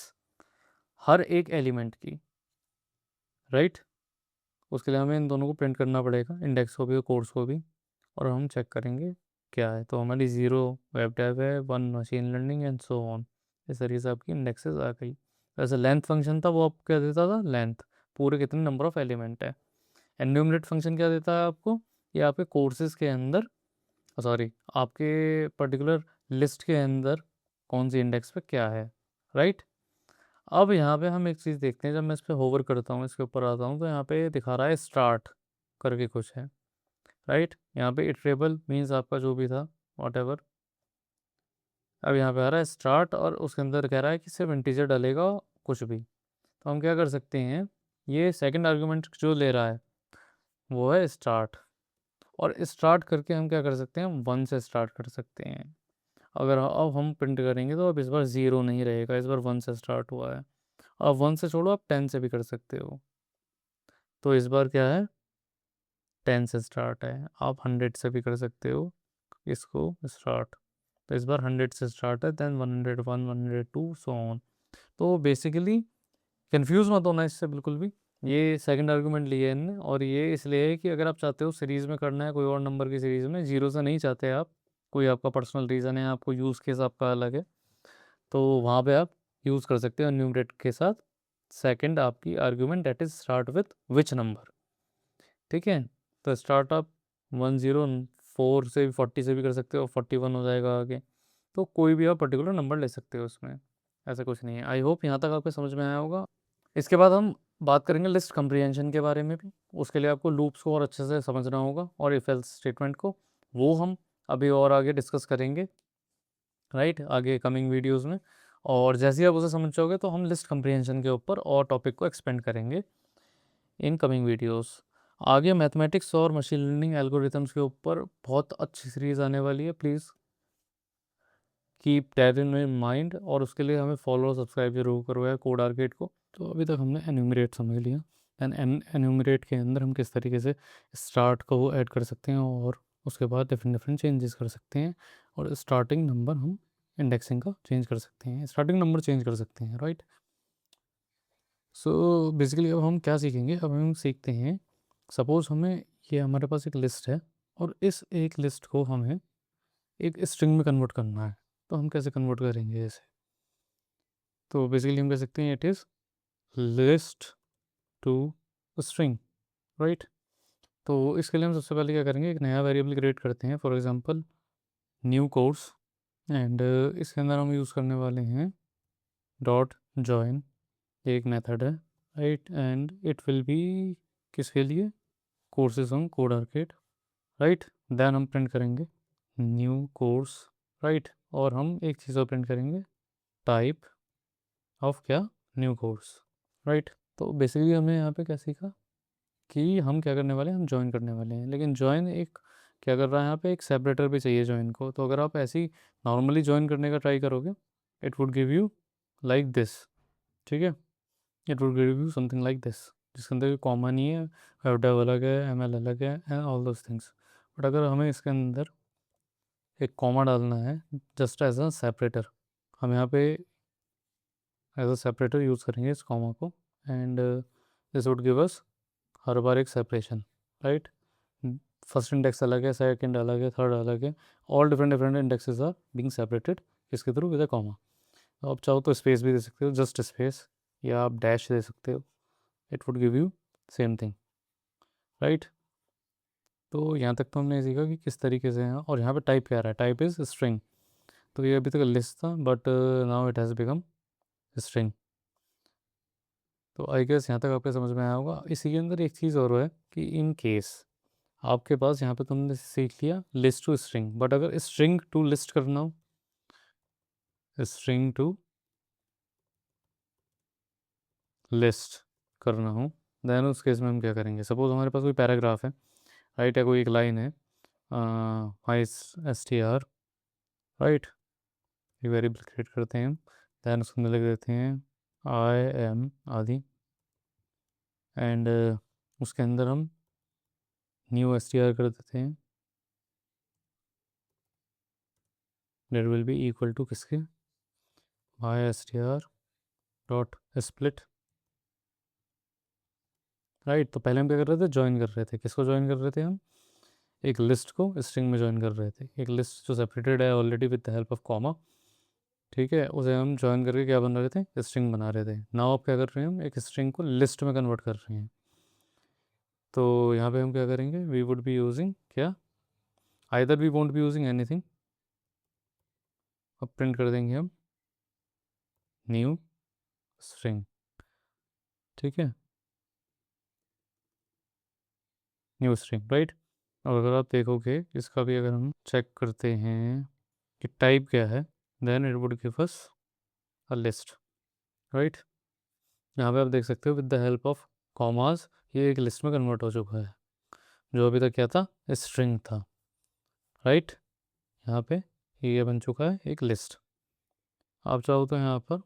हर एक एलिमेंट की, राइट। उसके लिए हमें इन दोनों को प्रिंट करना पड़ेगा, इंडेक्स को भी और कोर्स को भी। और हम चेक करेंगे क्या है, तो हमारी 0 वेब डेव है, 1 machine learning and so on. इस तरीके से आपकी इंडेक्सेस आ गई। वैसे लेंथ फंक्शन था, वो आपको क्या देता था, लेंथ, पूरे कितने नंबर ऑफ एलिमेंट है। एन्यूमरेट फंक्शन क्या देता है आपको, ये आपके कोर्सेज के अंदर, सॉरी आपके पर्टिकुलर लिस्ट के अंदर कौन सी इंडेक्स पे क्या है, राइट। अब यहाँ पे हम एक चीज़ देखते हैं, जब मैं इस पर होवर करता हूँ, इसके ऊपर आता हूँ, तो यहाँ पे दिखा रहा है स्टार्ट करके कुछ है, राइट। यहाँ पे इटरेबल मीन्स आपका जो भी था वॉट एवर। अब यहाँ पे आ रहा है स्टार्ट और उसके अंदर कह रहा है कि सिर्फ इंटीजर डालेगा कुछ भी। तो हम क्या कर सकते हैं, ये सेकंड आर्गुमेंट जो ले रहा है वो है स्टार्ट, और स्टार्ट करके हम क्या कर सकते हैं, 1 से स्टार्ट कर सकते हैं। अगर अब हम प्रिंट करेंगे तो अब इस बार 0 नहीं रहेगा, इस बार 1 से स्टार्ट हुआ है। अब 1 से छोड़ो, आप 10 से भी कर सकते हो। तो इस बार क्या है, 10 से स्टार्ट है। आप 100 से भी कर सकते हो इसको स्टार्ट। तो इस बार 100 से स्टार्ट है, देन 101 102 सो ऑन। तो बेसिकली कंफ्यूज मत होना इससे बिल्कुल भी। ये सेकंड आर्गुमेंट लिए है इनने, और ये इसलिए है कि अगर आप चाहते हो सीरीज़ में करना है कोई और नंबर की सीरीज़ में, 0 से नहीं चाहते आप, कोई आपका पर्सनल रीज़न है, आपको यूज़ केस आपका अलग है, तो वहाँ पे आप यूज़ कर सकते हो न्यूमरेट के साथ सेकंड आपकी argument that is start with which number, ठीक है। तो स्टार्टअप 104 से भी 40 से भी कर सकते हो, 41 हो जाएगा आगे। तो कोई भी आप पर्टिकुलर नंबर ले सकते हो उसमें, ऐसा कुछ नहीं है। आई होप यहाँ तक आपको समझ में आया होगा। इसके बाद हम बात करेंगे लिस्ट कंप्रीहेंशन के बारे में भी। उसके लिए आपको लूप्स को और अच्छे से समझना होगा और इफ एल्स स्टेटमेंट को, वो हम अभी और आगे डिस्कस करेंगे, राइट, आगे कमिंग वीडियोज़ में। और जैसे ही आप उसे समझ जाओगे तो हम लिस्ट कंप्रीहेंशन के ऊपर और टॉपिक को एक्सपेंड करेंगे इन कमिंग वीडियोस। आगे मैथमेटिक्स और मशीन लर्निंग एल्गोरिथम्स के ऊपर बहुत अच्छी सीरीज़ आने वाली है, please keep that in mind. और उसके लिए हमें फॉलो और सब्सक्राइब जरूर करो है कोड आर्केड को। तो अभी तक हमने एन्यूमरेट समझ लिया, एंड एन्यूमरेट के अंदर हम किस तरीके से स्टार्ट को ऐड कर सकते हैं और उसके बाद डिफरेंट डिफरेंट चेंजेस कर सकते हैं, और स्टार्टिंग नंबर हम इंडेक्सिंग का चेंज कर सकते हैं, स्टार्टिंग नंबर चेंज कर सकते हैं, राइट। सो बेसिकली अब हम क्या सीखेंगे, अब हम सीखते हैं, सपोज़ हमें, ये हमारे पास एक लिस्ट है और इस एक लिस्ट को हमें एक स्ट्रिंग में कन्वर्ट करना है। तो हम कैसे कन्वर्ट करेंगे इसे, तो बेसिकली हम कह सकते हैं it is list to string, right. तो इसके लिए हम सबसे पहले क्या करेंगे, एक नया वेरिएबल क्रिएट करते हैं, for example new course, and इसके अंदर हम यूज़ करने वाले हैं डॉट जॉइन, एक मेथड है, right, and it will be किसके लिए, courses on code arcade, right. Then हम प्रिंट करेंगे न्यू कोर्स, राइट, और हम एक चीज़ और प्रिंट करेंगे, टाइप ऑफ क्या, न्यू कोर्स, राइट। तो बेसिकली हमने यहाँ पे क्या सीखा कि हम क्या करने वाले हैं, हम ज्वाइन करने वाले हैं, लेकिन ज्वाइन एक क्या कर रहा है यहाँ पे, एक सेपरेटर भी चाहिए ज्वाइन को। तो अगर आप ऐसे ही नॉर्मली ज्वाइन करने का ट्राई करोगे, it would give you like this, ठीक है, it would give you something like this, जिसके अंदर कॉमा नहीं है, वेब अलग है, एम एल अलग है, and all those things. But अगर हमें इसके अंदर एक कॉमा डालना है जस्ट एज अ सेपरेटर, हम यहाँ पे एज अ सेपरेटर यूज़ करेंगे इस कॉमा को, and this would give us हर बार एक सेपरेशन, राइट। फर्स्ट इंडेक्स अलग है, सेकंड अलग है, थर्ड अलग है, all different different indexes are being separated इसके थ्रू विद अ कॉमा। आप चाहो तो स्पेस भी दे सकते हो, जस्ट स्पेस, या आप डैश दे सकते हो, it would give you same thing, right. तो यहाँ तक तो हमने सीखा कि किस तरीके से है, और यहाँ पे टाइप क्या रहा है, टाइप इज़ स्ट्रिंग। तो ये अभी तक लिस्ट था, but now it has become string, तो आई गेस यहाँ तक आपके समझ में आया होगा। इसी के अंदर एक चीज़ और है कि इन केस आपके पास यहाँ पे तुमने सीख लिया लिस्ट टू स्ट्रिंग, बट अगर स्ट्रिंग टू लिस्ट करना हो, स्ट्रिंग टू लिस्ट करना हो, देन उस केस में हम क्या करेंगे। सपोज हमारे पास कोई पैराग्राफ है, राइट, या कोई एक लाइन है, high S T are, right, एक वेरिएबल क्रिएट करते हैं हम, देन उसको अंदर लिख देते हैं आई एम आदि, एंड उसके अंदर हम न्यू एस टी आर कर देते हैं, date will be equal to किसके, I S T R dot split, right. तो पहले हम क्या कर रहे थे, ज्वाइन कर रहे थे, किसको ज्वाइन कर रहे थे हम, एक लिस्ट को स्ट्रिंग में ज्वाइन कर रहे थे, एक लिस्ट जो सेपरेटेड है already with the help of comma, ठीक है, उसे हम ज्वाइन करके क्या बना रहे थे, स्ट्रिंग बना रहे थे। नाउ आप क्या कर रहे हैं, हम एक स्ट्रिंग को लिस्ट में कन्वर्ट कर रहे हैं। तो यहाँ पे हम क्या करेंगे, वी वुड बी यूजिंग क्या, either we won't be using anything, अब प्रिंट कर देंगे हम न्यू स्ट्रिंग, ठीक है, न्यू स्ट्रिंग, राइट। और अगर आप देखोगे इसका भी अगर हम चेक करते हैं कि टाइप क्या है, then it would give us a list, right. यहाँ पे आप देख सकते हो with the help of commas ये एक लिस्ट में कन्वर्ट हो चुका है, जो अभी तक क्या था, स्ट्रिंग था, राइट। यहाँ पे ये बन चुका है एक लिस्ट। आप चाहो तो यहाँ पर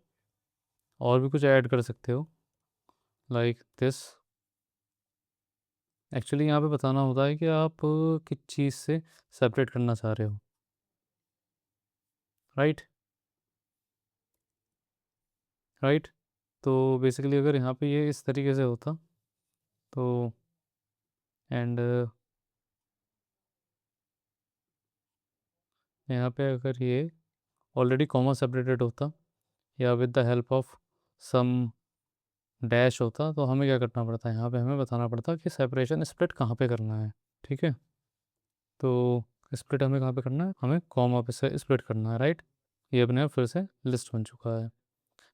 और भी कुछ ऐड कर सकते हो, लाइक दिस। एक्चुअली यहाँ पे बताना होता है कि आप किस चीज़ से सेपरेट करना चाह रहे हो, राइट, राइट। तो बेसिकली अगर यहाँ पे ये इस तरीके से होता तो, एंड यहाँ पे अगर ये ऑलरेडी कॉमा सेपरेटेड होता या with the help of some dash होता, तो हमें क्या करना पड़ता है, यहाँ पे हमें बताना पड़ता कि सेपरेशन स्प्लिट कहाँ पे करना है, ठीक है। तो स्प्लिट हमें कहाँ पे करना है, हमें कॉमा पे से स्प्लिट करना है, राइट। ये अपने आप फिर से लिस्ट बन चुका है।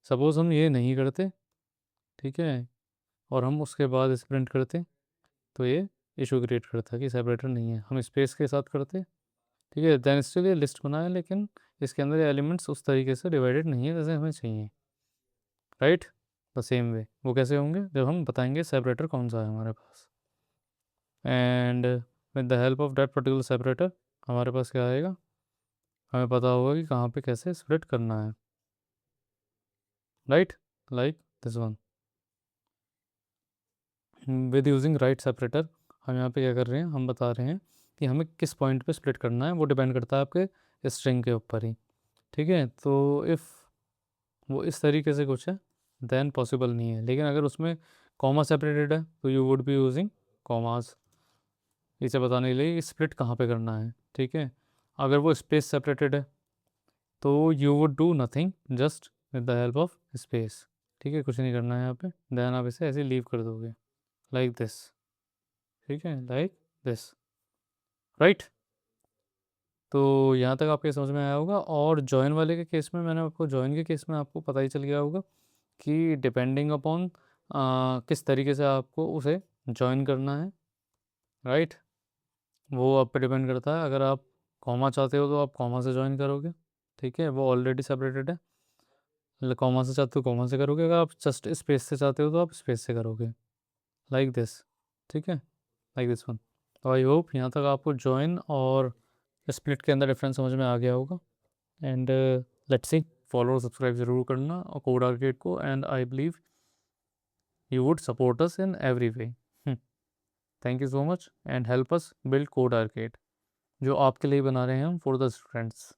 सपोज़ हम ये नहीं करते, ठीक है, और हम उसके बाद स्प्रिंट करते, तो ये इशू क्रिएट करता है कि सेपरेटर नहीं है। हम स्पेस के साथ करते, ठीक है, देन स्टिल ये लिस्ट बना है, लेकिन इसके अंदर एलिमेंट्स उस तरीके से डिवाइडेड नहीं है जैसे हमें चाहिए, राइट। द सेम वे वो कैसे होंगे, जब हम बताएंगे सेपरेटर कौन सा है हमारे पास, and with the help of that particular separator हमारे पास क्या आएगा, हमें पता होगा कि कहाँ पे कैसे स्प्लिट करना है, right, like this one. With using right separator हम यहाँ पे क्या कर रहे हैं, हम बता रहे हैं कि हमें किस पॉइंट पे स्प्लिट करना है, वो डिपेंड करता है आपके स्ट्रिंग के ऊपर ही, ठीक है। तो इफ़ वो इस तरीके से कुछ है देन पॉसिबल नहीं है, लेकिन अगर उसमें कॉमा सेपरेटेड है तो you would be using commas, इसे बताने के लिए स्प्लिट कहाँ पे करना है, ठीक है। अगर वो स्पेस सेपरेटेड है तो you would do nothing, just with the help of space, ठीक है, कुछ नहीं करना है यहाँ पे, देन आप इसे ऐसे लीव कर दोगे लाइक दिस, ठीक है, लाइक दिस, राइट। तो यहाँ तक आपके समझ में आया होगा। और जॉइन वाले के केस में मैंने आपको, जॉइन के केस में आपको पता ही चल गया होगा कि डिपेंडिंग अपॉन किस तरीके से आपको उसे जॉइन करना है, राइट, वो आप पे डिपेंड करता है। अगर आप कॉमा चाहते हो तो आप कॉमा से जॉइन करोगे, ठीक है, वो ऑलरेडी सेपरेटेड है। कॉमा से चाहते हो कॉमा से करोगे, अगर आप जस्ट स्पेस से चाहते हो तो आप स्पेस से करोगे, लाइक दिस, ठीक है, लाइक दिस वन। तो आई होप यहाँ तक आपको जॉइन और स्प्लिट के अंदर डिफरेंस समझ में आ गया होगा। एंड लेट्स सी, फॉलो और सब्सक्राइब ज़रूर करना और कोड आर्केड को, and I believe you would support us in every way. Thank you so much and help us build code arcade, जो आपके लिए बना रहे हैं हम फॉर द स्टूडेंट्स।